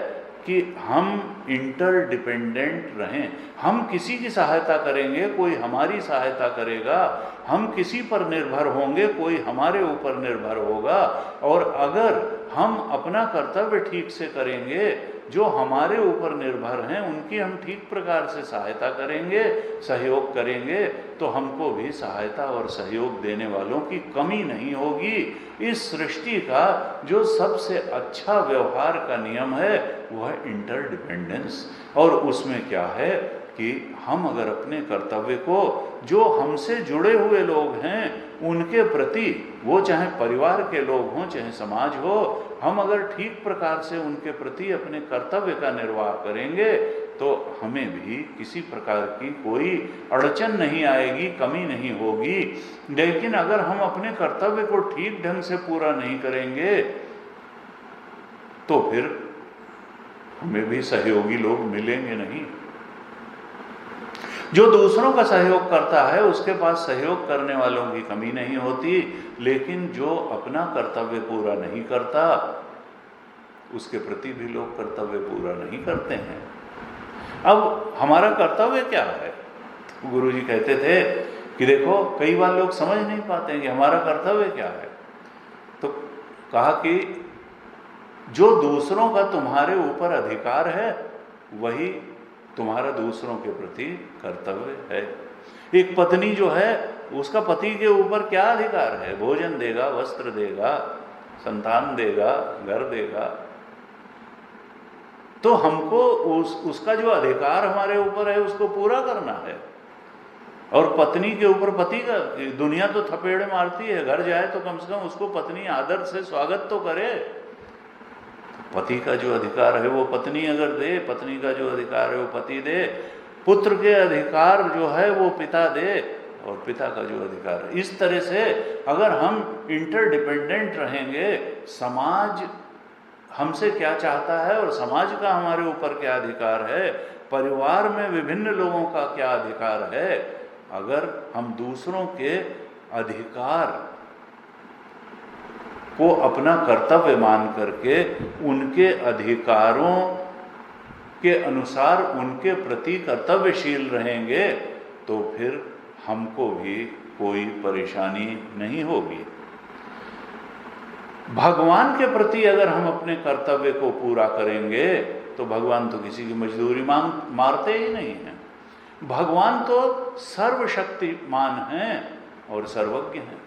कि हम इंटरडिपेंडेंट रहें। हम किसी की सहायता करेंगे, कोई हमारी सहायता करेगा। हम किसी पर निर्भर होंगे, कोई हमारे ऊपर निर्भर होगा। और अगर हम अपना कर्तव्य ठीक से करेंगे, जो हमारे ऊपर निर्भर हैं उनकी हम ठीक प्रकार से सहायता करेंगे, सहयोग करेंगे, तो हमको भी सहायता और सहयोग देने वालों की कमी नहीं होगी। इस सृष्टि का जो सबसे अच्छा व्यवहार का नियम है वह है इंटरडिपेंडेंस। और उसमें क्या है कि हम अगर अपने कर्तव्य को, जो हमसे जुड़े हुए लोग हैं उनके प्रति, वो चाहे परिवार के लोग हों चाहे समाज हो, हम अगर ठीक प्रकार से उनके प्रति अपने कर्तव्य का निर्वाह करेंगे तो हमें भी किसी प्रकार की कोई अड़चन नहीं आएगी, कमी नहीं होगी। लेकिन अगर हम अपने कर्तव्य को ठीक ढंग से पूरा नहीं करेंगे तो फिर हमें भी सहयोगी लोग मिलेंगे नहीं। जो दूसरों का सहयोग करता है उसके पास सहयोग करने वालों की कमी नहीं होती, लेकिन जो अपना कर्तव्य पूरा नहीं करता उसके प्रति भी लोग कर्तव्य पूरा नहीं करते हैं। अब हमारा कर्तव्य क्या है? तो गुरुजी कहते थे कि देखो, कई बार लोग समझ नहीं पाते हैं कि हमारा कर्तव्य क्या है। तो कहा कि जो दूसरों का तुम्हारे ऊपर अधिकार है वही तुम्हारा दूसरों के प्रति कर्तव्य है। एक पत्नी जो है उसका पति के ऊपर क्या अधिकार है? भोजन देगा, वस्त्र देगा, संतान देगा, घर देगा। तो हमको उसका जो अधिकार हमारे ऊपर है उसको पूरा करना है। और पत्नी के ऊपर पति का, दुनिया तो थपेड़े मारती है, घर जाए तो कम से कम उसको पत्नी आदर से स्वागत तो करे। पति का जो अधिकार है वो पत्नी अगर दे, पत्नी का जो अधिकार है वो पति दे, पुत्र के अधिकार जो है वो पिता दे और पिता का जो अधिकार है। इस तरह से अगर हम इंटरडिपेंडेंट रहेंगे, समाज हमसे क्या चाहता है और समाज का हमारे ऊपर क्या अधिकार है, परिवार में विभिन्न लोगों का क्या अधिकार है, अगर हम दूसरों के अधिकार को अपना कर्तव्य मान करके उनके अधिकारों के अनुसार उनके प्रति कर्तव्यशील रहेंगे तो फिर हमको भी कोई परेशानी नहीं होगी। भगवान के प्रति अगर हम अपने कर्तव्य को पूरा करेंगे तो भगवान तो किसी की मजदूरी मारते ही नहीं हैं। भगवान तो सर्वशक्तिमान हैं और सर्वज्ञ हैं।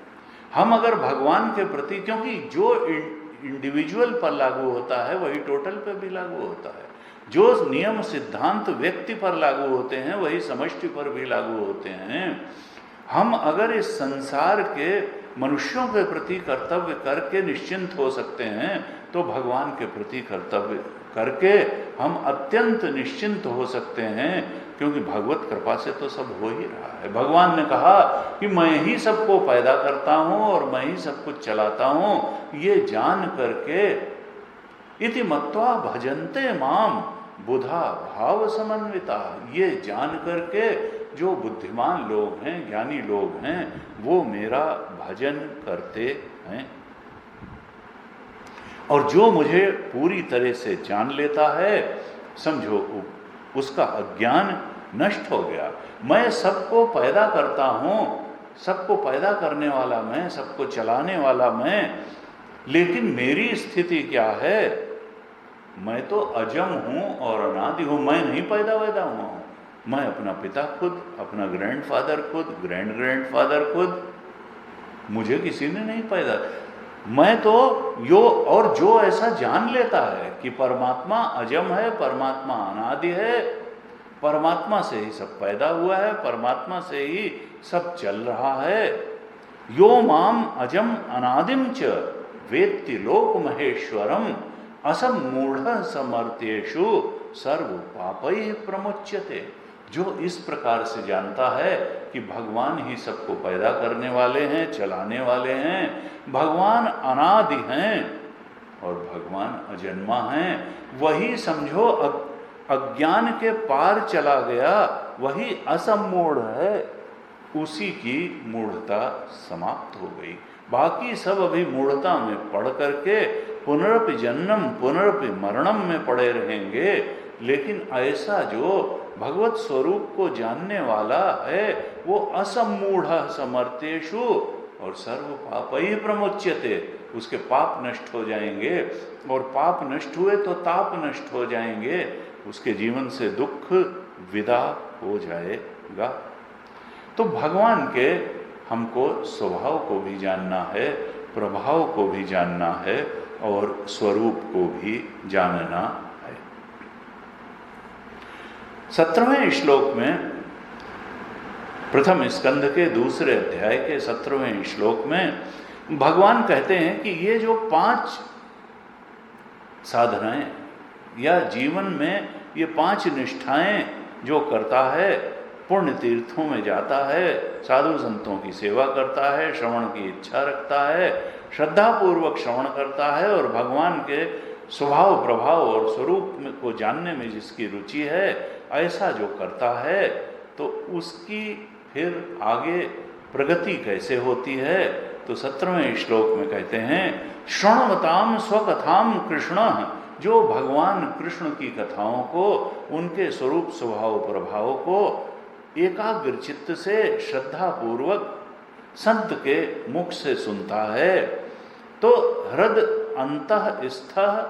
हम अगर भगवान के प्रति, क्योंकि जो इंडिविजुअल पर लागू होता है वही टोटल पर भी लागू होता है, जो नियम सिद्धांत व्यक्ति पर लागू होते हैं वही समष्टि पर भी लागू होते हैं। हम अगर इस संसार के मनुष्यों के प्रति कर्तव्य करके निश्चिंत हो सकते हैं तो भगवान के प्रति कर्तव्य करके हम अत्यंत निश्चिंत हो सकते हैं, क्योंकि भगवत कृपा से तो सब हो ही रहा है। भगवान ने कहा कि मैं ही सबको पैदा करता हूं और मैं ही सब कुछ चलाता हूं, ये जान करके इति मत्वा भजन्ते माम बुधा भाव समन्विता, ये जान करके जो बुद्धिमान लोग हैं, ज्ञानी लोग हैं, वो मेरा भजन करते हैं। और जो मुझे पूरी तरह से जान लेता है, समझो उसका अज्ञान नष्ट हो गया। मैं सबको पैदा करता हूं, सबको पैदा करने वाला मैं, सबको चलाने वाला मैं, लेकिन मेरी स्थिति क्या है? मैं तो अजम हूं और अनादि हूं, मैं नहीं पैदा हुआ हूं। मैं अपना पिता खुद, अपना ग्रैंडफादर खुद, ग्रैंडफादर खुद, मुझे किसी ने नहीं पैदा। मैं तो और जो ऐसा जान लेता है कि परमात्मा अजम है, परमात्मा अनादि है, परमात्मा से ही सब पैदा हुआ है, परमात्मा से ही सब चल रहा है। यो माम अजम अनादिम च वेत्ति लोक महेश्वरम असमूढ़ समर्थ्येषु सर्व पापैः प्रमुच्यते। जो इस प्रकार से जानता है कि भगवान ही सबको पैदा करने वाले हैं, चलाने वाले हैं, भगवान अनादि हैं और भगवान अजन्मा हैं, वही समझो अज्ञान के पार चला गया, वही असमूढ़ है, उसी की मूढ़ता समाप्त हो गई। बाकी सब अभी मूढ़ता में पढ़ करके पुनरपि जन्म पुनरपि मरणम में पड़े रहेंगे। लेकिन ऐसा जो भगवत स्वरूप को जानने वाला है वो असमूढ़ समर्थ्येषु और सर्व पापैः प्रमुच्यते, उसके पाप नष्ट हो जाएंगे और पाप नष्ट हुए तो ताप नष्ट हो जाएंगे, उसके जीवन से दुख विदा हो जाएगा। तो भगवान के हमको स्वभाव को भी जानना है, प्रभाव को भी जानना है और स्वरूप को भी जानना है। 17वें श्लोक में, प्रथम स्कंध के दूसरे अध्याय के 17वें श्लोक में भगवान कहते हैं कि ये जो 5 साधनाएं या जीवन में ये 5 निष्ठाएं जो करता है, पुण्य तीर्थों में जाता है, साधु संतों की सेवा करता है, श्रवण की इच्छा रखता है, श्रद्धापूर्वक श्रवण करता है और भगवान के स्वभाव प्रभाव और स्वरूप को जानने में जिसकी रुचि है, ऐसा जो करता है तो उसकी फिर आगे प्रगति कैसे होती है? तो 17वें श्लोक में कहते हैं, शृण्वताम स्वकथाम कृष्ण, जो भगवान कृष्ण की कथाओं को, उनके स्वरूप स्वभाव प्रभाव को एकाग्र चित्त से श्रद्धापूर्वक संत के मुख से सुनता है तो हृद अंतःस्थः,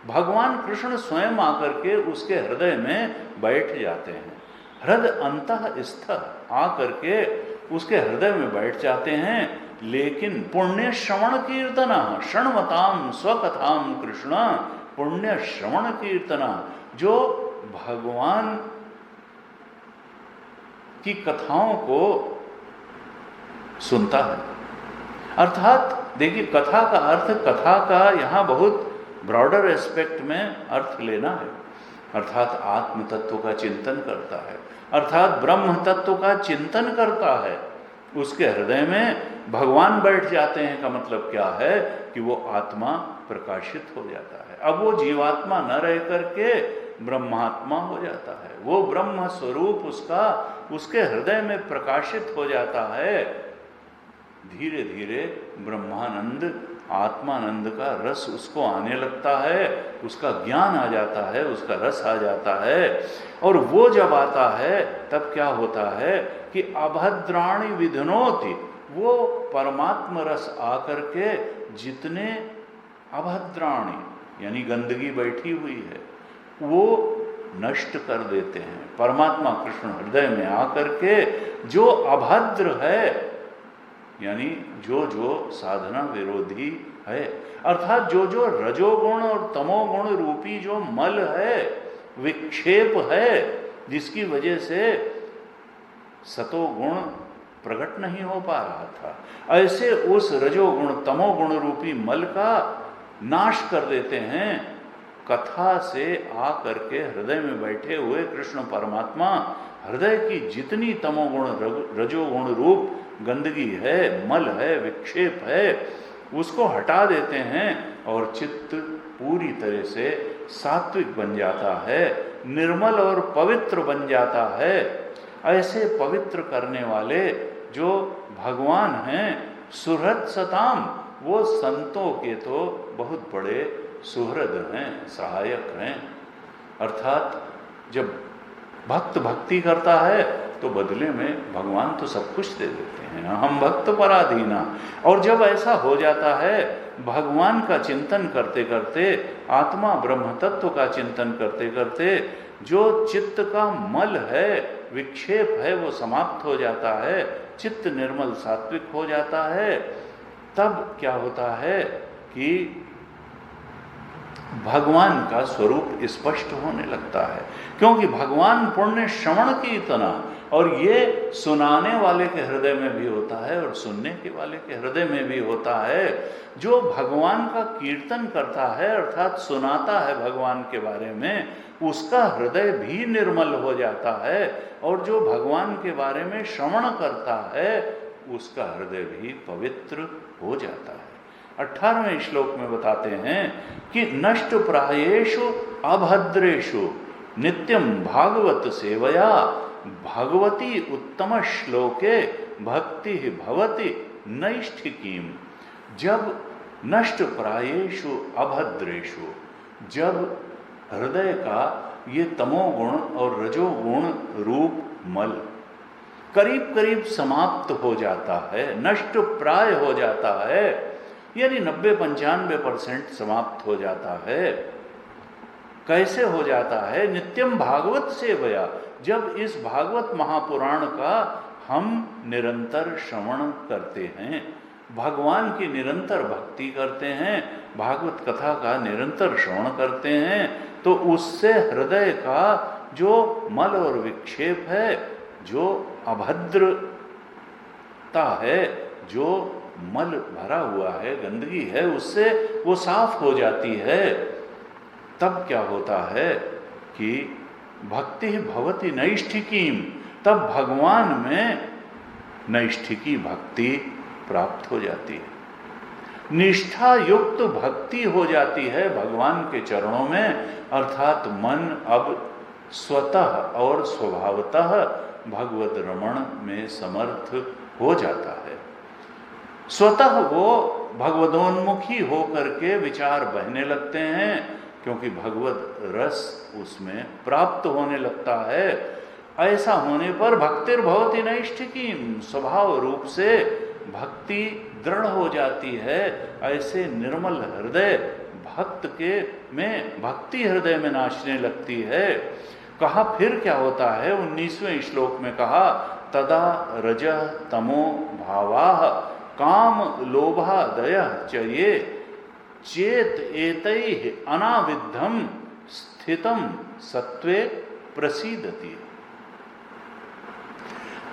भगवान कृष्ण स्वयं आकर के उसके हृदय में बैठ जाते हैं। हृद अंतःस्थः आकर के उसके हृदय में बैठ जाते हैं। लेकिन पुण्य श्रवण कीर्तना, शृण्वताम स्वकथाम कृष्ण, पुण्य श्रवण कीर्तना, जो भगवान की कथाओं को सुनता है। अर्थात देखिए, कथा का अर्थ, कथा का यहाँ बहुत ब्रॉडर एस्पेक्ट में अर्थ लेना है। अर्थात आत्म तत्व का चिंतन करता है, अर्थात ब्रह्म तत्व का चिंतन करता है, उसके हृदय में भगवान बैठ जाते हैं। का मतलब क्या है कि वो आत्मा प्रकाशित हो जाता है। अब वो जीवात्मा न रह करके ब्रह्मात्मा हो जाता है, वो ब्रह्म स्वरूप उसका उसके हृदय में प्रकाशित हो जाता है। धीरे धीरे ब्रह्मानंद, आत्मानंद का रस उसको आने लगता है, उसका ज्ञान आ जाता है, उसका रस आ जाता है। और वो जब आता है तब क्या होता है कि अभद्राणि विधनोति, वो परमात्मा रस आकर के जितने अभद्राणि यानी गंदगी बैठी हुई है वो नष्ट कर देते हैं। परमात्मा कृष्ण हृदय में आकर के जो अभद्र है, यानी जो जो साधना विरोधी है, अर्थात जो जो रजोगुण और तमोगुण रूपी जो मल है, विक्षेप है, जिसकी वजह से सतोगुण प्रकट नहीं हो पा रहा था, ऐसे उस रजोगुण तमोगुण रूपी मल का नाश कर देते हैं। कथा से आकर के हृदय में बैठे हुए कृष्ण परमात्मा हृदय की जितनी तमोगुण रजोगुण रूप गंदगी है, मल है, विक्षेप है, उसको हटा देते हैं और चित्त पूरी तरह से सात्विक बन जाता है, निर्मल और पवित्र बन जाता है। ऐसे पवित्र करने वाले जो भगवान हैं, सुहृद सताम, वो संतों के तो बहुत बड़े सुहृद हैं, सहायक हैं। अर्थात जब भक्त भक्ति करता है तो बदले में भगवान तो सब कुछ दे देते हैं, हम भक्त पराधीना। और जब ऐसा हो जाता है, भगवान का चिंतन करते करते, आत्मा ब्रह्म तत्व का चिंतन करते करते, जो चित्त का मल है, विक्षेप है, वो समाप्त हो जाता है, चित्त निर्मल सात्विक हो जाता है। तब क्या होता है कि भगवान का स्वरूप स्पष्ट होने लगता है, क्योंकि भगवान पुण्य श्रवण की इतना, और ये सुनाने वाले के हृदय में भी होता है और सुनने के वाले के हृदय में भी होता है। जो भगवान का कीर्तन करता है, अर्थात सुनाता है भगवान के बारे में, उसका हृदय भी निर्मल हो जाता है, और जो भगवान के बारे में श्रवण करता है उसका हृदय भी पवित्र हो जाता है। 18वें श्लोक में बताते हैं कि नष्ट प्रायेषु अभद्रेषु नित्यम भागवत सेवया भगवती उत्तम श्लोके भक्ति भवति नैष्ठिकीम। जब नष्ट प्रायेषु अभद्रेषु, जब हृदय का ये तमोगुण और रजोगुण रूप मल करीब करीब समाप्त हो जाता है, नष्ट प्राय हो जाता है, यानी 90-95% समाप्त हो जाता है। कैसे हो जाता है? नित्यम भागवत सेवया, जब इस भागवत महापुराण का हम निरंतर श्रवण करते हैं, भगवान की निरंतर भक्ति करते हैं, भागवत कथा का निरंतर श्रवण करते हैं, तो उससे हृदय का जो मल और विक्षेप है, जो अभद्रता है, जो मल भरा हुआ है, गंदगी है, उससे वो साफ हो जाती है। तब क्या होता है कि भक्ति भवति नैष्ठिकीम, तब भगवान में नैष्ठिकी भक्ति प्राप्त हो जाती है, निष्ठा युक्त भक्ति हो जाती है भगवान के चरणों में। अर्थात मन अब स्वतः और स्वभावतः भगवत रमण में समर्थ हो जाता है। स्वतः वो भगवदोन्मुखी होकर के विचार बहने लगते हैं, क्योंकि भगवत रस उसमें प्राप्त होने लगता है। ऐसा होने पर भक्तिर्भवति नैष्ठिकीम, स्वभाव रूप से भक्ति दृढ़ हो जाती है। ऐसे निर्मल हृदय भक्त के में भक्ति हृदय में नाचने लगती है। कहा फिर क्या होता है? 19वें श्लोक में कहा तदा रजः तमो भावाः काम लोभादयः च ये चेत एतैः अनाविद्धम स्थितम सत्वे प्रसीदति।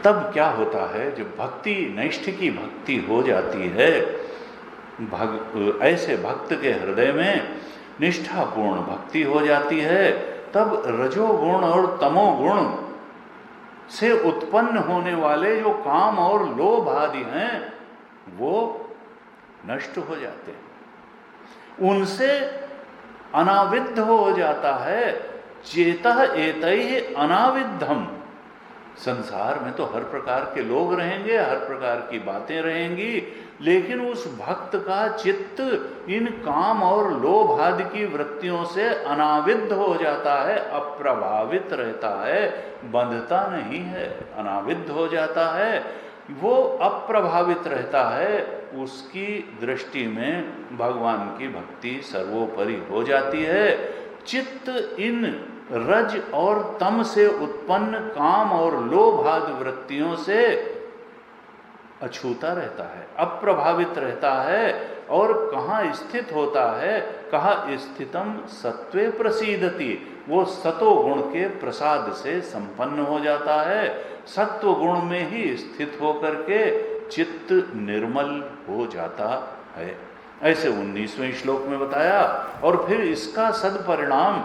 तब क्या होता है? जब भक्ति नैष्ठिकी भक्ति हो जाती है, ऐसे भक्त के हृदय में निष्ठापूर्ण भक्ति हो जाती है, तब रजोगुण और तमोगुण से उत्पन्न होने वाले जो काम और लोभ आदि हैं वो नष्ट हो जाते हैं, उनसे अनाविद्ध हो जाता है। चेतः एतैः अनाविद्धम। संसार में तो हर प्रकार के लोग रहेंगे, हर प्रकार की बातें रहेंगी, लेकिन उस भक्त का चित्त इन काम और लोभ आदि की वृत्तियों से अनाविद्ध हो जाता है, अप्रभावित रहता है, बंधता नहीं है, अनाविद्ध हो जाता है, वो अप्रभावित रहता है। उसकी दृष्टि में भगवान की भक्ति सर्वोपरि हो जाती है। चित्त इन रज और तम से उत्पन्न काम और लोभादि वृत्तियों से अछूता रहता है, अप्रभावित रहता है। और कहाँ स्थित होता है? कहा स्थितम सत्वे प्रसीदति, वो सतो गुण के प्रसाद से संपन्न हो जाता है। सत्व गुण में ही स्थित होकर के चित्त निर्मल हो जाता है। ऐसे 19वें श्लोक में बताया। और फिर इसका सदपरिणाम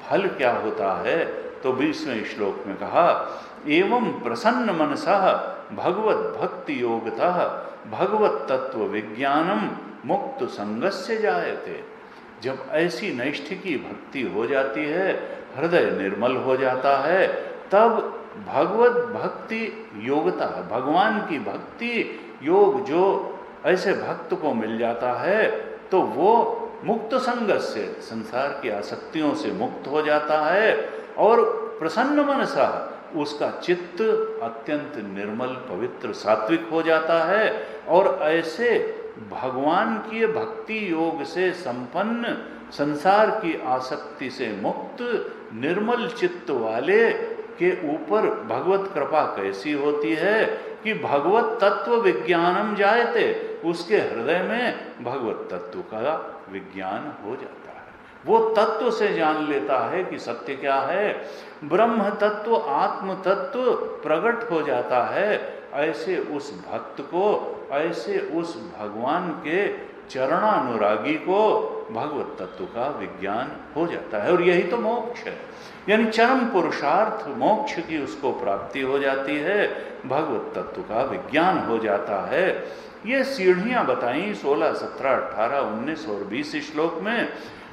फल क्या होता है? तो 20वें श्लोक में कहा, एवं प्रसन्न मनसः भगवत भक्ति योगतः भगवत तत्व विज्ञानम मुक्त संगस्य जायते। जब ऐसी नैष्ठिकी भक्ति हो जाती है, हृदय निर्मल हो जाता है, तब भगवत भक्ति योगता, भगवान की भक्ति योग जो ऐसे भक्त को मिल जाता है, तो वो मुक्त संगत से, संसार की आसक्तियों से मुक्त हो जाता है। और प्रसन्न मनसा, उसका चित्त अत्यंत निर्मल पवित्र सात्विक हो जाता है। और ऐसे भगवान की भक्ति योग से संपन्न, संसार की आसक्ति से मुक्त निर्मल चित्त वाले के ऊपर भगवत कृपा कैसी होती है कि भगवत तत्व विज्ञानम जायते, उसके हृदय में भगवत तत्व का विज्ञान हो जाता है। वो तत्व से जान लेता है कि सत्य क्या है। ब्रह्म तत्व, आत्म तत्व प्रकट हो जाता है। ऐसे उस भक्त को, ऐसे उस भगवान के चरणानुरागी को भगवत तत्व का विज्ञान हो जाता है। और यही तो मोक्ष है, यानी चरम पुरुषार्थ मोक्ष की उसको प्राप्ति हो जाती है, भगवत तत्व का विज्ञान हो जाता है। ये सीढ़ियां बताई 16, 17, 18, 19 और 20 श्लोक में।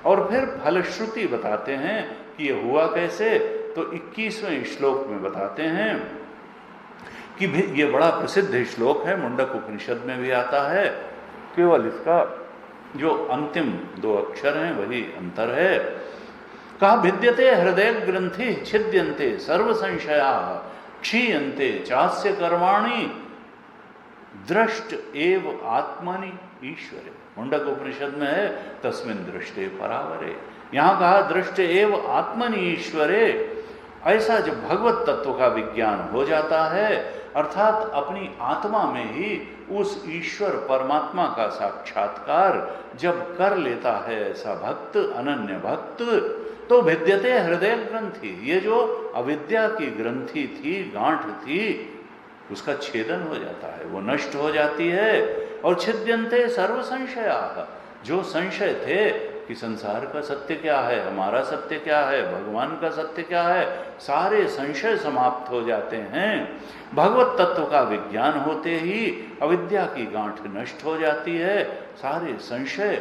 और फिर फलश्रुति बताते हैं कि ये हुआ कैसे। तो 21वें श्लोक में बताते हैं कि ये बड़ा प्रसिद्ध श्लोक है, मुंडक उपनिषद में भी आता है। केवल इसका जो अंतिम 2 अक्षर हैं वही अंतर है। कहा, भिद्यते हृदय ग्रंथि छिद्यन्ते सर्व संशया क्षीयन्ते चास्य कर्माणि दृष्ट एव आत्मनि ईश्वरे। मुंडक उपनिषद में है, तस्मिन् दृष्टे परावरे। यहाँ कहा दृष्ट एव आत्मनि ईश्वरे। ऐसा जब भगवत तत्व का विज्ञान हो जाता है, अर्थात अपनी आत्मा में ही उस ईश्वर परमात्मा का साक्षात्कार जब कर लेता है ऐसा भक्त, अनन्य भक्त, तो भिद्यते हृदय ग्रंथि, ये जो अविद्या की ग्रंथि थी, गांठ थी, उसका छेदन हो जाता है, वो नष्ट हो जाती है। और छिद्यन्ते सर्व संशया, जो संशय थे कि संसार का सत्य क्या है, हमारा सत्य क्या है, भगवान का सत्य क्या है, सारे संशय समाप्त हो जाते हैं। भगवत तत्व का विज्ञान होते ही अविद्या की गांठ नष्ट हो जाती है, सारे संशय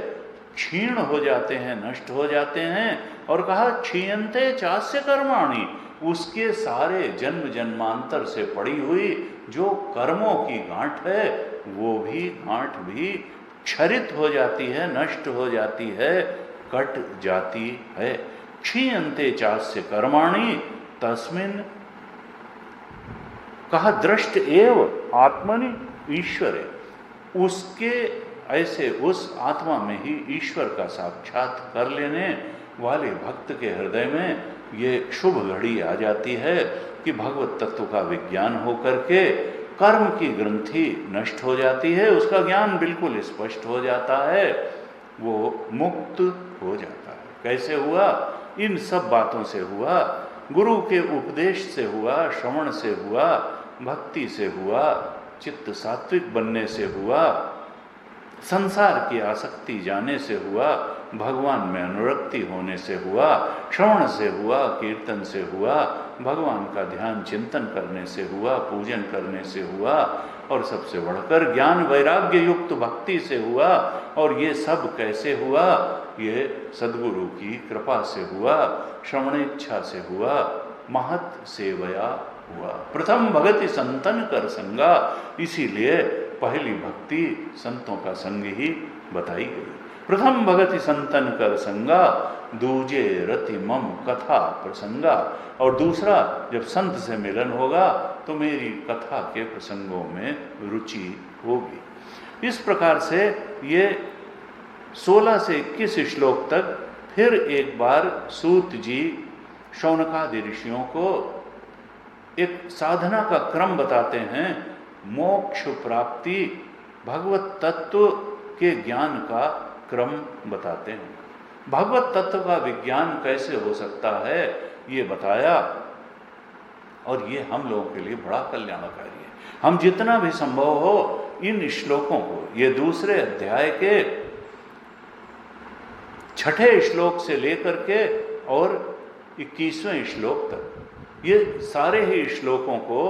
क्षीण हो जाते हैं, नष्ट हो जाते हैं। और कहा, क्षीयन्ते चास्य कर्माणि, उसके सारे जन्म जन्मांतर से पड़ी हुई जो कर्मों की गांठ है, वो भी गांठ भी क्षरित हो जाती है, नष्ट हो जाती है, कट जाती है। क्षीयन्ते चास्य कर्माणि तस्मिन्, कहा दृष्ट एव आत्मनि ईश्वरे, उसके ऐसे उस आत्मा में ही ईश्वर का साक्षात कर लेने वाले भक्त के हृदय में ये शुभ घड़ी आ जाती है कि भगवत तत्व का विज्ञान होकर के कर्म की ग्रंथि नष्ट हो जाती है, उसका ज्ञान बिल्कुल स्पष्ट हो जाता है, वो मुक्त हो जाता है। कैसे हुआ? इन सब बातों से हुआ, गुरु के उपदेश से हुआ, श्रवण से हुआ, भक्ति से हुआ, चित्त सात्विक बनने से हुआ, संसार की आसक्ति जाने से हुआ, भगवान में अनुरक्ति होने से हुआ, श्रवण से हुआ, कीर्तन से हुआ, भगवान का ध्यान चिंतन करने से हुआ, पूजन करने से हुआ, और सबसे बढ़कर ज्ञान वैराग्य युक्त भक्ति से हुआ। और ये सब कैसे हुआ? ये सद्गुरु की कृपा से हुआ, श्रवणेच्छा से हुआ, महत सेवया हुआ। प्रथम भगति संतन कर संगा, इसीलिए पहली भक्ति संतों का संग ही बताई गई। प्रथम भगति संतन कर संगा, दूजे रति मम कथा प्रसंगा। और दूसरा, जब संत से मिलन होगा तो मेरी कथा के प्रसंगों में रुचि होगी। इस प्रकार से ये 16 से 21 श्लोक तक फिर एक बार सूत जी शौनकादि ऋषियों को एक साधना का क्रम बताते हैं, मोक्ष प्राप्ति भगवत तत्व के ज्ञान का क्रम बताते हैं। भगवत तत्व का विज्ञान कैसे हो सकता है ये बताया, और ये हम लोगों के लिए बड़ा कल्याणकारी है। हम जितना भी संभव हो इन श्लोकों को, ये दूसरे अध्याय के 6ठे श्लोक से लेकर के और 21वें श्लोक तक, ये सारे ही श्लोकों को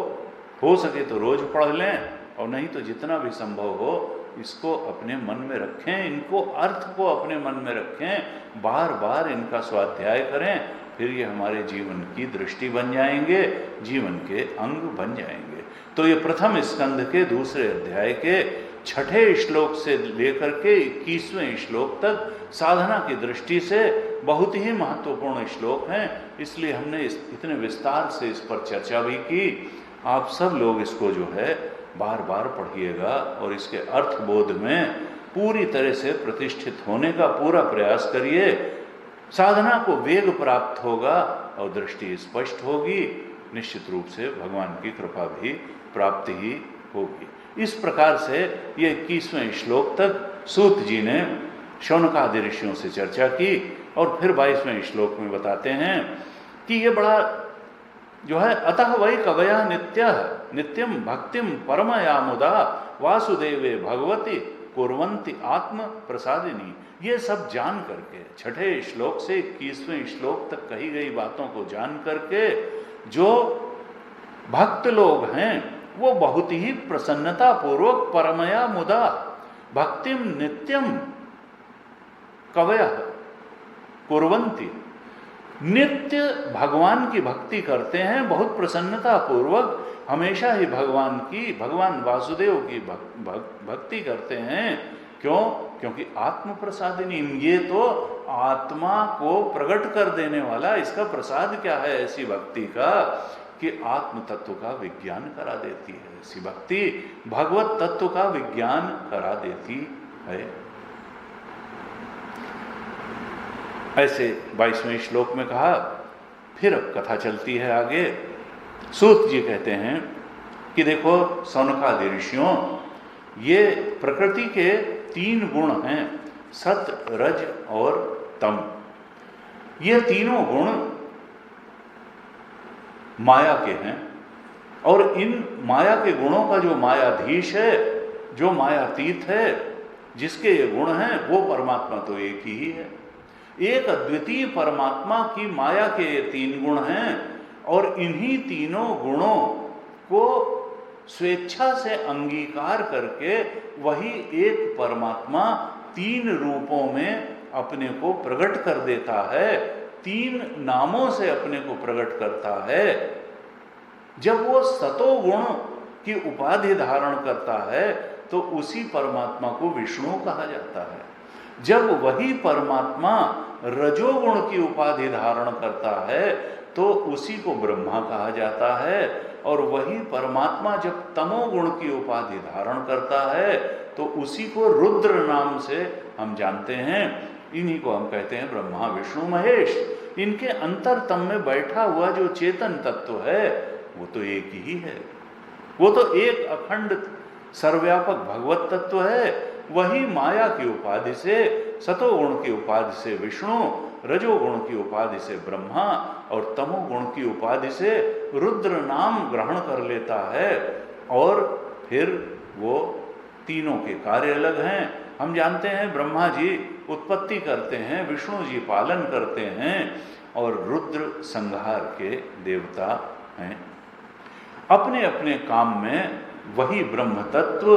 हो सके तो रोज पढ़ लें, और नहीं तो जितना भी संभव हो इसको अपने मन में रखें, इनको अर्थ को अपने मन में रखें, बार बार इनका स्वाध्याय करें, फिर ये हमारे जीवन की दृष्टि बन जाएंगे, जीवन के अंग बन जाएंगे। तो ये प्रथम स्कंध के दूसरे अध्याय के 6ठे श्लोक से लेकर के 21वें श्लोक तक साधना की दृष्टि से बहुत ही महत्वपूर्ण श्लोक हैं, इसलिए हमने इतने विस्तार से इस पर चर्चा भी की। आप सब लोग इसको जो है बार बार पढ़िएगा और इसके अर्थ बोध में पूरी तरह से प्रतिष्ठित होने का पूरा प्रयास करिए। साधना को वेग प्राप्त होगा और दृष्टि स्पष्ट होगी, निश्चित रूप से भगवान की कृपा भी प्राप्ति ही होगी। इस प्रकार से ये 21वें श्लोक तक सूत जी ने शौनकादि ऋषियों से चर्चा की, और फिर 22वें श्लोक में बताते हैं कि ये बड़ा जो है, अतः वै कवया नित्यम भक्तिम परमया मुदा वासुदेवे भगवती कुर्वन्ति आत्म प्रसादिनी। ये सब जान करके 6ठे श्लोक से 21वें श्लोक तक कही गई बातों को जान करके जो भक्त लोग हैं वो बहुत ही प्रसन्नता पूर्वक परमया मुदा भक्तिम नित्यम कवया कुर्वन्ति, नित्य भगवान की भक्ति करते हैं, बहुत प्रसन्नता पूर्वक हमेशा ही भगवान वासुदेव की भक्ति करते हैं। क्यों? क्योंकि आत्म प्रसादिनी, ये तो आत्मा को प्रकट कर देने वाला, इसका प्रसाद क्या है ऐसी भक्ति का कि आत्म तत्व का विज्ञान करा देती है। ऐसी भक्ति भगवत तत्व का विज्ञान करा देती है। ऐसे 22वें श्लोक में कहा। फिर अब कथा चलती है आगे। सूत जी कहते हैं कि देखो शौनकादि ऋषियों, ये प्रकृति के 3 गुण हैं, सत, रज और तम। ये तीनों गुण माया के हैं, और इन माया के गुणों का जो मायाधीश है, जो मायातीत है, जिसके ये गुण हैं, वो परमात्मा तो एक ही है। एक अद्वितीय परमात्मा की माया के ये 3 गुण हैं, और इन्हीं तीनों गुणों को स्वेच्छा से अंगीकार करके वही एक परमात्मा 3 रूपों में अपने को प्रकट कर देता है, 3 नामों से अपने को प्रकट करता है। जब वो सतो गुण की उपाधि धारण करता है तो उसी परमात्मा को विष्णु कहा जाता है। जब वही परमात्मा रजोगुण की उपाधि धारण करता है तो उसी को ब्रह्मा कहा जाता है, और वही परमात्मा जब तमोगुण की उपाधि धारण करता है तो उसी को रुद्र नाम से हम जानते हैं। इन्हीं को हम कहते हैं ब्रह्मा विष्णु महेश। इनके अंतरतम में बैठा हुआ जो चेतन तत्व है वो तो एक ही है, वो तो एक अखंड सर्वव्यापक भगवत तत्व है। वही माया की उपाधि से, सतोगुण की उपाधि से विष्णु, रजोगुण की उपाधि से ब्रह्मा और तमोगुण की उपाधि से रुद्र नाम ग्रहण कर लेता है, और फिर वो तीनों के कार्य अलग हैं। हम जानते हैं ब्रह्मा जी उत्पत्ति करते हैं, विष्णु जी पालन करते हैं, और रुद्र संहार के देवता हैं। अपने अपने काम में वही ब्रह्म तत्व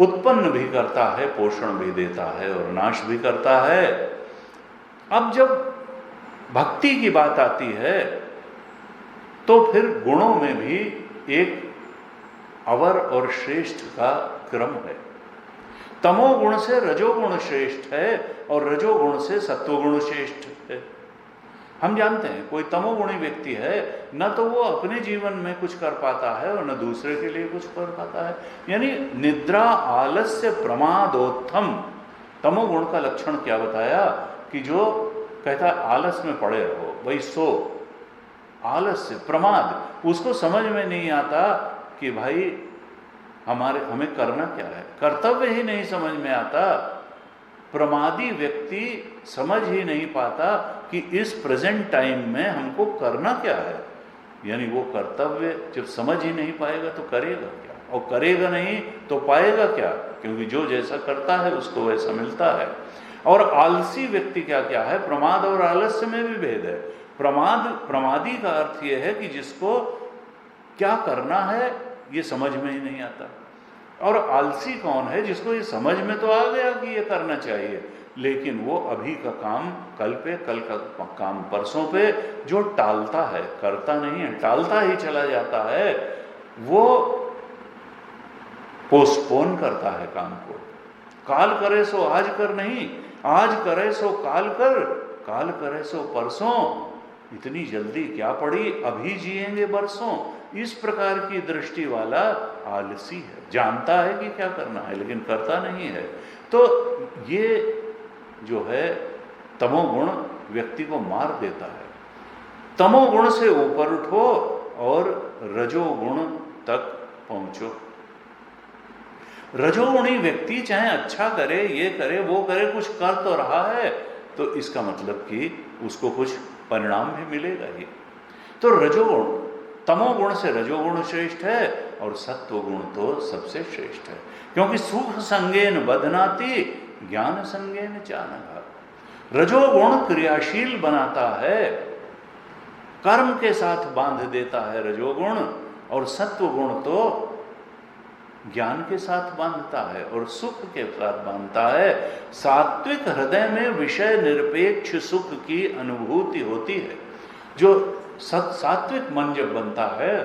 उत्पन्न भी करता है, पोषण भी देता है और नाश भी करता है। अब जब भक्ति की बात आती है तो फिर गुणों में भी एक अवर और श्रेष्ठ का क्रम है। तमोगुण से रजोगुण श्रेष्ठ है और रजोगुण से सत्वगुण श्रेष्ठ है। हम जानते हैं कोई तमोगुणी व्यक्ति है, न तो वो अपने जीवन में कुछ कर पाता है और न दूसरे के लिए कुछ कर पाता है। यानी निद्रा आलस्य प्रमादोत्थम, तमोगुण का लक्षण क्या बताया कि जो कहता है आलस में पड़े रहो, भाई सो, आलस्य, प्रमाद, उसको समझ में नहीं आता कि भाई हमें करना क्या है, कर्तव्य ही नहीं समझ में आता। प्रमादी व्यक्ति समझ ही नहीं पाता कि इस प्रेजेंट टाइम में हमको करना क्या है, यानी वो कर्तव्य जब समझ ही नहीं पाएगा तो करेगा क्या, और करेगा नहीं तो पाएगा क्या, क्योंकि जो जैसा करता है उसको वैसा मिलता है। और आलसी व्यक्ति क्या क्या है, प्रमाद और आलस्य में भी भेद है। प्रमादी का अर्थ यह है कि जिसको क्या करना है ये समझ में ही नहीं आता, और आलसी कौन है, जिसको ये समझ में तो आ गया कि ये करना चाहिए, लेकिन वो अभी का काम कल पे, कल का काम परसों पे, जो टालता है, करता नहीं है, टालता ही चला जाता है, वो पोस्टपोन करता है काम को। काल करे सो आज कर नहीं, आज करे सो काल कर, काल करे सो परसों, इतनी जल्दी क्या पड़ी, अभी जिएंगे बरसों। इस प्रकार की दृष्टि वाला आलसी है, जानता है कि क्या करना है लेकिन करता नहीं है। तो ये जो है तमोगुण व्यक्ति को मार देता है। तमोगुण से ऊपर उठो और रजोगुण तक पहुंचो। रजोगुणी व्यक्ति चाहे अच्छा करे, ये करे, वो करे, कुछ कर तो रहा है, तो इसका मतलब कि उसको कुछ परिणाम भी मिलेगा ही। तो रजोगुण, तमोगुण से रजोगुण श्रेष्ठ है और सत्वगुण तो सबसे श्रेष्ठ है, क्योंकि सुख संगेन बदनाति, ज्ञान संगेन चानघा। रजोगुण क्रियाशील बनाता है, कर्म के साथ बांध देता है रजोगुण, और सत्वगुण तो ज्ञान के साथ बांधता है और सुख के साथ बांधता है। सात्विक हृदय में विषय निरपेक्ष सुख की अनुभूति होती है। जो सात्विक मन जब बनता है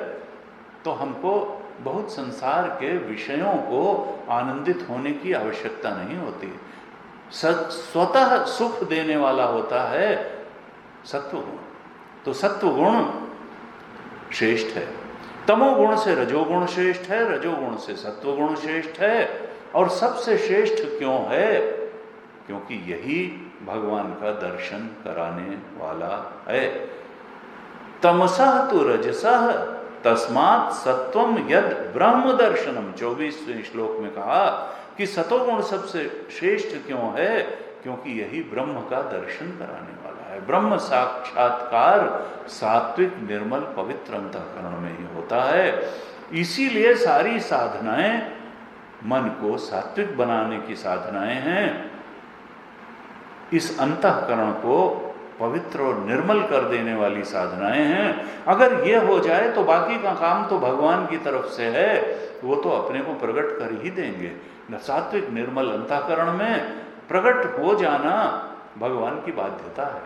तो हमको बहुत संसार के विषयों को आनंदित होने की आवश्यकता नहीं होती। स्वतः सुख देने वाला होता है सत्वगुण, तो सत्वगुण श्रेष्ठ है। तमोगुण से रजोगुण श्रेष्ठ है, रजोगुण से सत्वगुण श्रेष्ठ है। और सबसे श्रेष्ठ क्यों है, क्योंकि यही भगवान का दर्शन कराने वाला है। तमसः तु रजसः तस्मात् सत्वम यद ब्रह्म दर्शनम, 24वें श्लोक में कहा कि सतोगुण सबसे श्रेष्ठ क्यों है, क्योंकि यही ब्रह्म का दर्शन कराने वाला है। ब्रह्म साक्षात्कार सात्विक निर्मल पवित्र अंतःकरण में ही होता है। इसीलिए सारी साधनाएं मन को सात्विक बनाने की साधनाएं हैं, इस अंतःकरण को पवित्र और निर्मल कर देने वाली साधनाएं हैं। अगर ये हो जाए तो बाकी का काम तो भगवान की तरफ से है, वो तो अपने को प्रकट कर ही देंगे। सात्विक निर्मल अंतःकरण में प्रकट हो जाना भगवान की बाध्यता है।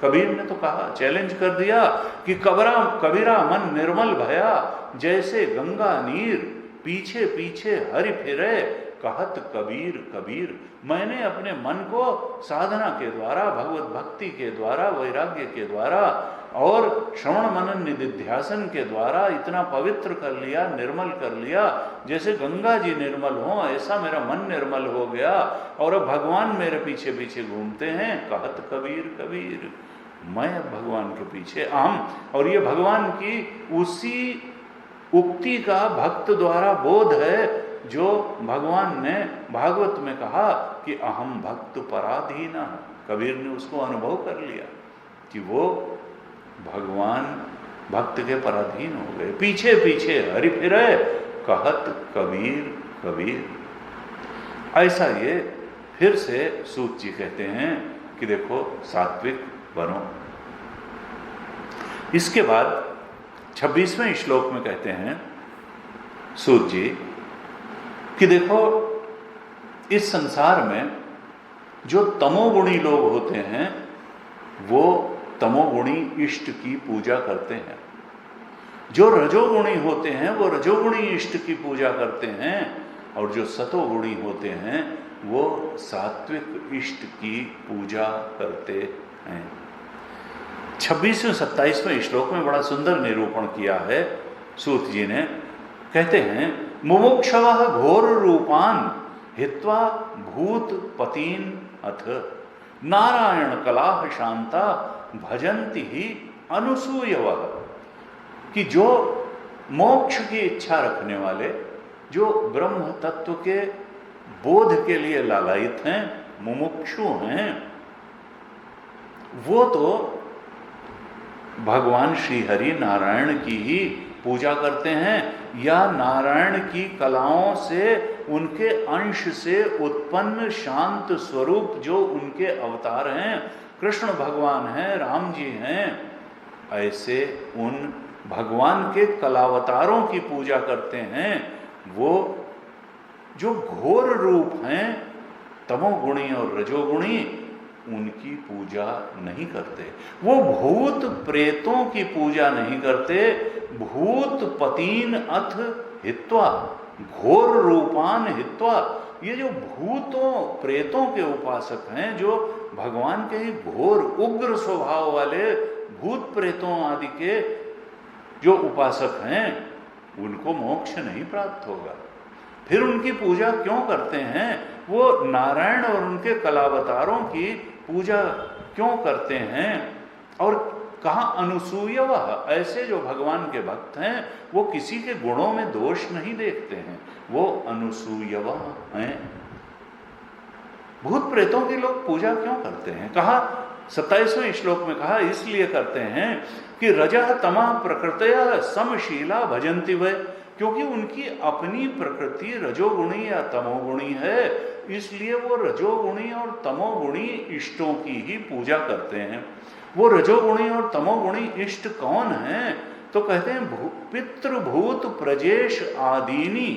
कबीर ने तो कहा, चैलेंज कर दिया कि कबीरा मन निर्मल भया, जैसे गंगा नीर पीछे पीछे हरि फिरे, कहत कबीर कबीर। मैंने अपने मन को साधना के द्वारा, भगवत भक्ति के द्वारा, वैराग्य के द्वारा और श्रवण मनन निधिध्यासन के द्वारा इतना पवित्र कर लिया, निर्मल कर लिया, जैसे गंगा जी निर्मल हो, ऐसा मेरा मन निर्मल हो गया और अब भगवान मेरे पीछे पीछे घूमते हैं। कहत कबीर कबीर, मैं भगवान के पीछे अहम। और ये भगवान की उसी उक्ति का भक्त द्वारा बोध है जो भगवान ने भागवत में कहा कि अहम भक्त पराधीन। कबीर ने उसको अनुभव कर लिया कि वो भगवान भक्त के पराधीन हो गए, पीछे पीछे हरि फिरे, कहत कबीर कबीर। ऐसा ये फिर से सूत जी कहते हैं कि देखो सात्विक बनो। इसके बाद 26वें श्लोक में कहते हैं सूत जी कि देखो इस संसार में जो तमोगुणी लोग होते हैं वो तमोगुणी इष्ट की पूजा करते हैं, जो रजोगुणी होते हैं वो रजोगुणी इष्ट की पूजा करते हैं, और जो सतोगुणी होते हैं वो सात्विक इष्ट की पूजा करते हैं। 26वें 27वें श्लोक में बड़ा सुंदर निरूपण किया है सूत जी ने। कहते हैं मुमुक्षवः घोर रूपान हित्वा भूत पतीन अथ। नारायण कलाह शांता भजंती ही अनुसूयवः, कि जो मोक्ष की इच्छा रखने वाले, जो ब्रह्म तत्व के बोध के लिए लालायित हैं, मुमुक्षु हैं, वो तो भगवान श्री हरि नारायण की ही पूजा करते हैं, या नारायण की कलाओं से, उनके अंश से उत्पन्न शांत स्वरूप जो उनके अवतार हैं, कृष्ण भगवान हैं, राम जी हैं, ऐसे उन भगवान के कलावतारों की पूजा करते हैं। वो जो घोर रूप हैं, तमोगुणी और रजोगुणी, उनकी पूजा नहीं करते। वो भूत प्रेतों की पूजा नहीं करते। भूत पतीन अथ हित्वा घोर रूपान हित्वा, ये जो भूतों प्रेतों के उपासक हैं, जो भगवान के ही घोर उग्र स्वभाव वाले भूत प्रेतों आदि के जो उपासक हैं, उनको मोक्ष नहीं प्राप्त होगा। फिर उनकी पूजा क्यों करते हैं? वो नारायण और उनके कलावतारों की पूजा क्यों करते हैं? और कहा अनुसूयवः, ऐसे जो भगवान के भक्त हैं, वो किसी के गुणों में दोष नहीं देखते हैं, वो अनुसूयवः हैं। भूत प्रेतों की लोग पूजा क्यों करते हैं? कहा 27वें श्लोक में कहा इसलिए करते हैं कि रजः तमः प्रकृतया समशीला भजन्ति वै, क्योंकि उनकी अपनी प्रकृति रजोगुणी या तमोगुणी है, इसलिए वो रजोगुणी और तमोगुणी इष्टों की ही पूजा करते हैं। वो रजोगुणी और तमोगुणी इष्ट कौन हैं? तो कहते हैं पितृभूत प्रजेश आदीनी।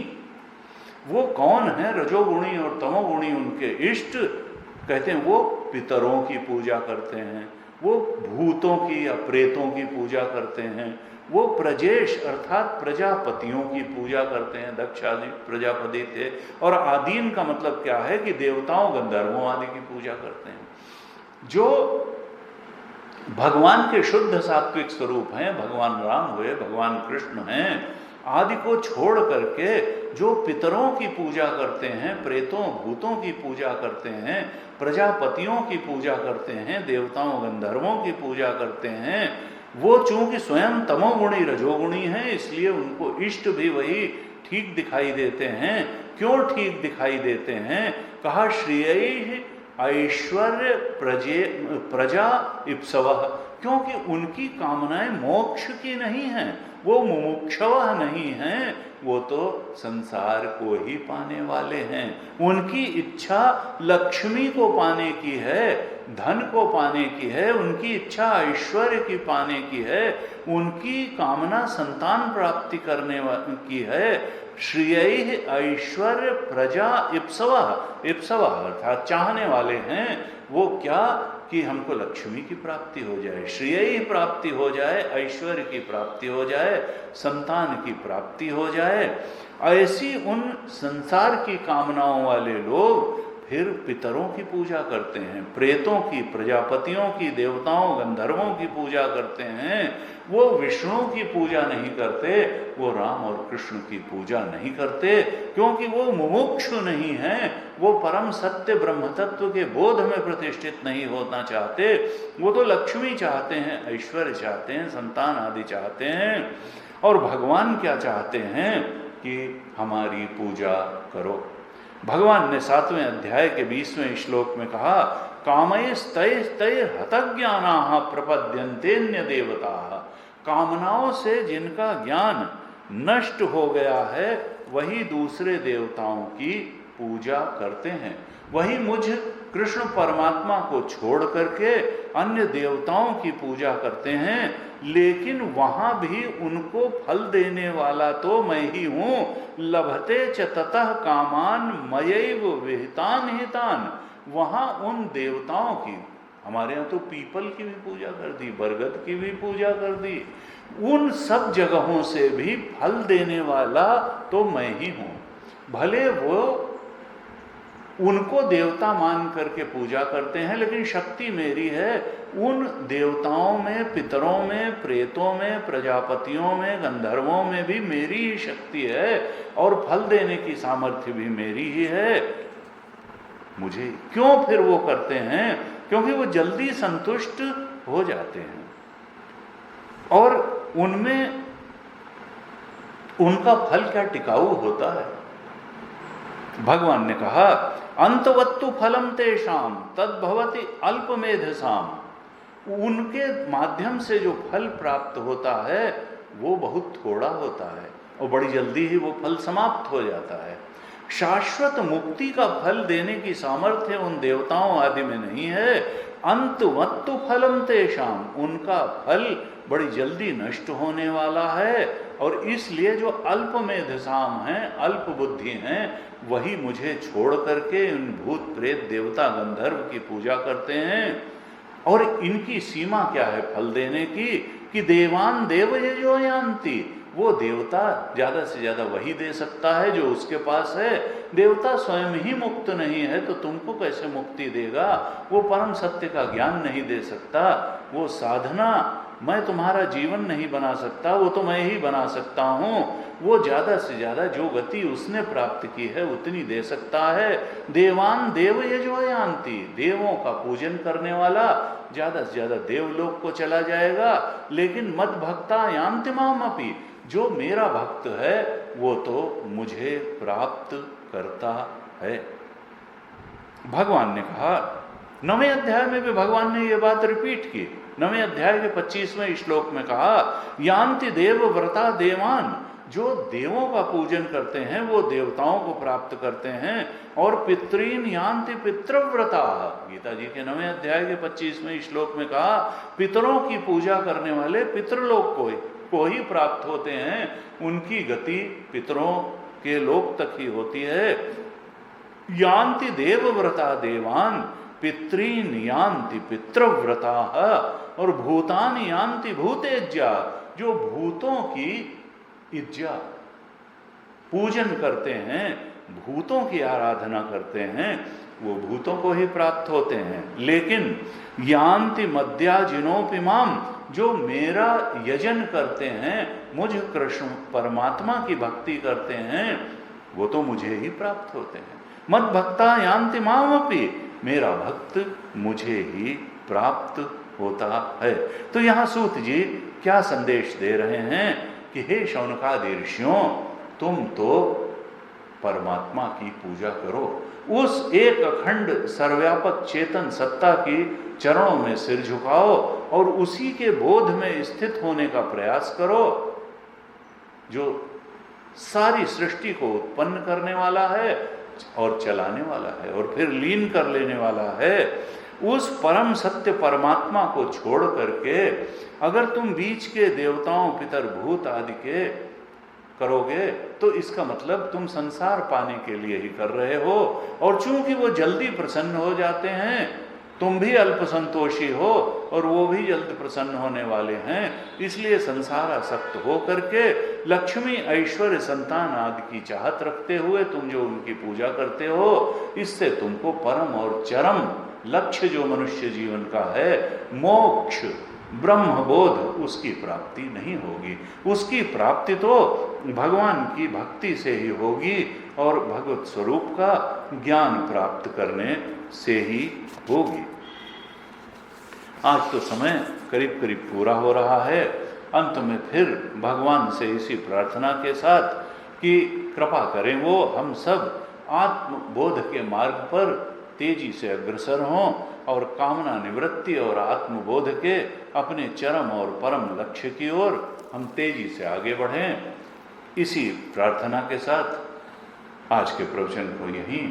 वो कौन है रजोगुणी और तमोगुणी उनके इष्ट? कहते हैं वो पितरों की पूजा करते हैं, वो भूतों की या प्रेतों की पूजा करते हैं, वो प्रजेश अर्थात प्रजापतियों की पूजा करते हैं। दक्ष आदि प्रजापति थे, और आदीन का मतलब क्या है कि देवताओं गंधर्वों आदि की पूजा करते हैं। जो भगवान के शुद्ध सात्विक स्वरूप हैं, भगवान राम हुए, भगवान कृष्ण हैं, आदि को छोड़ करके जो पितरों की पूजा करते हैं, प्रेतों भूतों की पूजा करते हैं, प्रजापतियों की पूजा करते हैं, देवताओं गंधर्वों की पूजा करते हैं, वो चूंकि स्वयं तमोगुणी रजोगुणी हैं, इसलिए उनको इष्ट भी वही ठीक दिखाई देते हैं। क्यों ठीक दिखाई देते हैं? कहा श्रेय ऐश्वर्य प्रजा इप्सवः, क्योंकि उनकी कामनाएं मोक्ष की नहीं हैं, वो मुमुक्षवः नहीं हैं, वो तो संसार को ही पाने वाले हैं। उनकी इच्छा लक्ष्मी को पाने की है, धन को पाने की है, उनकी इच्छा ऐश्वर्य की पाने की है, उनकी कामना संतान प्राप्ति करने की है। श्रेय ऐश्वर्य प्रजा इप्सवः अर्थात चाहने वाले हैं। वो क्या? कि हमको लक्ष्मी की प्राप्ति हो जाए, श्रेय प्राप्ति हो जाए, ऐश्वर्य की प्राप्ति हो जाए, संतान की प्राप्ति हो जाए। ऐसी उन संसार की कामनाओं वाले लोग फिर पितरों की पूजा करते हैं, प्रेतों की, प्रजापतियों की, देवताओं गंधर्वों की पूजा करते हैं। वो विष्णु की पूजा नहीं करते, वो राम और कृष्ण की पूजा नहीं करते, क्योंकि वो मुमुक्षु नहीं हैं, वो परम सत्य ब्रह्म तत्व के बोध में प्रतिष्ठित नहीं होना चाहते। वो तो लक्ष्मी चाहते हैं, ऐश्वर्य चाहते हैं, संतान आदि चाहते हैं। और भगवान क्या चाहते हैं? कि हमारी पूजा करो। भगवान ने 7वें अध्याय के 20वें श्लोक में कहा कामैस्तैस्तै हतज्ञानाः प्रपद्यन्तेन्य देवताः, कामनाओं से जिनका ज्ञान नष्ट हो गया है वही दूसरे देवताओं की पूजा करते हैं। वही मुझ कृष्ण परमात्मा को छोड़ करके अन्य देवताओं की पूजा करते हैं, लेकिन वहां भी उनको फल देने वाला तो मैं ही हूं। लभते च ततः कामान मयैव विहितान हितान, वहां उन देवताओं की, हमारे यहाँ तो पीपल की भी पूजा कर दी, बरगद की भी पूजा कर दी, उन सब जगहों से भी फल देने वाला तो मैं ही हूं। भले वो उनको देवता मान करके पूजा करते हैं, लेकिन शक्ति मेरी है। उन देवताओं में, पितरों में, प्रेतों में, प्रजापतियों में, गंधर्वों में भी मेरी ही शक्ति है, और फल देने की सामर्थ्य भी मेरी ही है। मुझे क्यों फिर वो करते हैं? क्योंकि वो जल्दी संतुष्ट हो जाते हैं और उनमें उनका फल क्या टिकाऊ होता है। भगवान ने कहा अंतवत्तु फलम तेषाम तद्भवति अल्पमेधसाम, उनके माध्यम से जो फल प्राप्त होता है वो बहुत थोड़ा होता है और बड़ी जल्दी ही वो फल समाप्त हो जाता है। शाश्वत मुक्ति का फल देने की सामर्थ्य उन देवताओं आदि में नहीं है। अंतवत्तु फलम तेषाम, उनका फल बड़ी जल्दी नष्ट होने वाला है और इसलिए जो अल्पमेधसाम हैं, अल्प बुद्धि हैं, वही मुझे छोड़ करके उन भूत प्रेत देवता गंधर्व की पूजा करते हैं। और इनकी सीमा क्या है फल देने की कि देवान देव यजो यान्ति, वो देवता ज्यादा से ज्यादा वही दे सकता है जो उसके पास है। देवता स्वयं ही मुक्त नहीं है तो तुमको कैसे मुक्ति देगा। वो परम सत्य का ज्ञान नहीं दे सकता, वो साधना मैं तुम्हारा जीवन नहीं बना सकता, वो तो मैं ही बना सकता हूँ। वो ज्यादा से ज्यादा जो गति उसने प्राप्त की है उतनी दे सकता है। देवान देव यजो यान्ति, देवों का पूजन करने वाला ज्यादा से ज्यादा देवलोक को चला जाएगा, लेकिन मद भक्ता यान्ति मामपि, जो मेरा भक्त है वो तो मुझे प्राप्त करता है। भगवान ने कहा 9वें अध्याय में भी भगवान ने ये बात रिपीट की। 9वें अध्याय के 25वें श्लोक में कहा यान्ति देव व्रता देवान, जो देवों का पूजन करते हैं वो देवताओं को प्राप्त करते हैं। और पितरीन यान्ति पितृव्रता, गीता जी के 9वें अध्याय के 25वें श्लोक में कहा पितरों की पूजा करने वाले पितृलोक को ही प्राप्त होते हैं, उनकी गति पितरों के लोक तक ही होती है। यान्ति देवव्रता देवान पितरीन यान्ति पितृव्रता, और भूतानि यान्ति भूतेज्या, जो भूतों की इज्जा पूजन करते हैं, भूतों की आराधना करते हैं, वो भूतों को ही प्राप्त होते हैं। लेकिन यान्ति मद्याजिनोपि माम, जो मेरा यजन करते हैं, मुझ कृष्ण परमात्मा की भक्ति करते हैं, वो तो मुझे ही प्राप्त होते हैं। मद भक्ता यान्ति मामपि, मेरा भक्त मुझे ही प्राप्त होता है। तो यहाँ सूत जी क्या संदेश दे रहे हैं कि हे शौनकादि ऋषियों, तुम तो परमात्मा की पूजा करो, उस एक अखंड सर्वव्यापक चेतन सत्ता की चरणों में सिर झुकाओ और उसी के बोध में स्थित होने का प्रयास करो, जो सारी सृष्टि को उत्पन्न करने वाला है और चलाने वाला है और फिर लीन कर लेने वाला है। उस परम सत्य परमात्मा को छोड़ करके अगर तुम बीच के देवताओं पितर भूत आदि के करोगे तो इसका मतलब तुम संसार पाने के लिए ही कर रहे हो। और चूंकि वो जल्दी प्रसन्न हो जाते हैं, तुम भी अल्प संतोषी हो और वो भी जल्द प्रसन्न होने वाले हैं, इसलिए संसार आसक्त हो करके लक्ष्मी ऐश्वर्य संतान आदि की चाहत रखते हुए तुम जो उनकी पूजा करते हो, इससे तुमको परम और चरम लक्ष्य जो मनुष्य जीवन का है, मोक्ष ब्रह्मबोध, उसकी प्राप्ति नहीं होगी। उसकी प्राप्ति तो भगवान की भक्ति से ही होगी और भगवत स्वरूप का ज्ञान प्राप्त करने से ही होगी। आज तो समय करीब करीब पूरा हो रहा है। अंत में फिर भगवान से इसी प्रार्थना के साथ कि कृपा करें वो हम सब आत्मबोध के मार्ग पर तेजी से अग्रसर हों और कामना निवृत्ति और आत्मबोध के अपने चरम और परम लक्ष्य की ओर हम तेजी से आगे बढ़ें। इसी प्रार्थना के साथ आज के प्रवचन को यहीं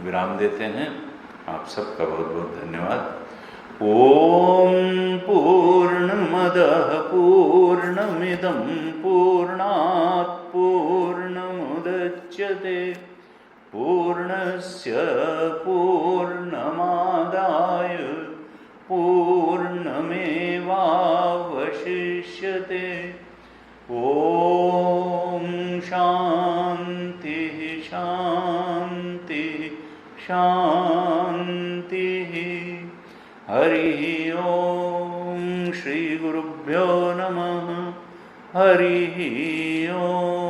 विराम देते हैं। आप सबका बहुत बहुत धन्यवाद। ओम पूर्णमदः पूर्णमिदं पूर्णात् पूर्णमुदच्यते पूर्णस्य पूर्णमादाय पूर्णमेवावशिष्यते। ओम शांति शांति शांति। हरि ओम। श्री गुरुभ्यो नमः। हरि ओम।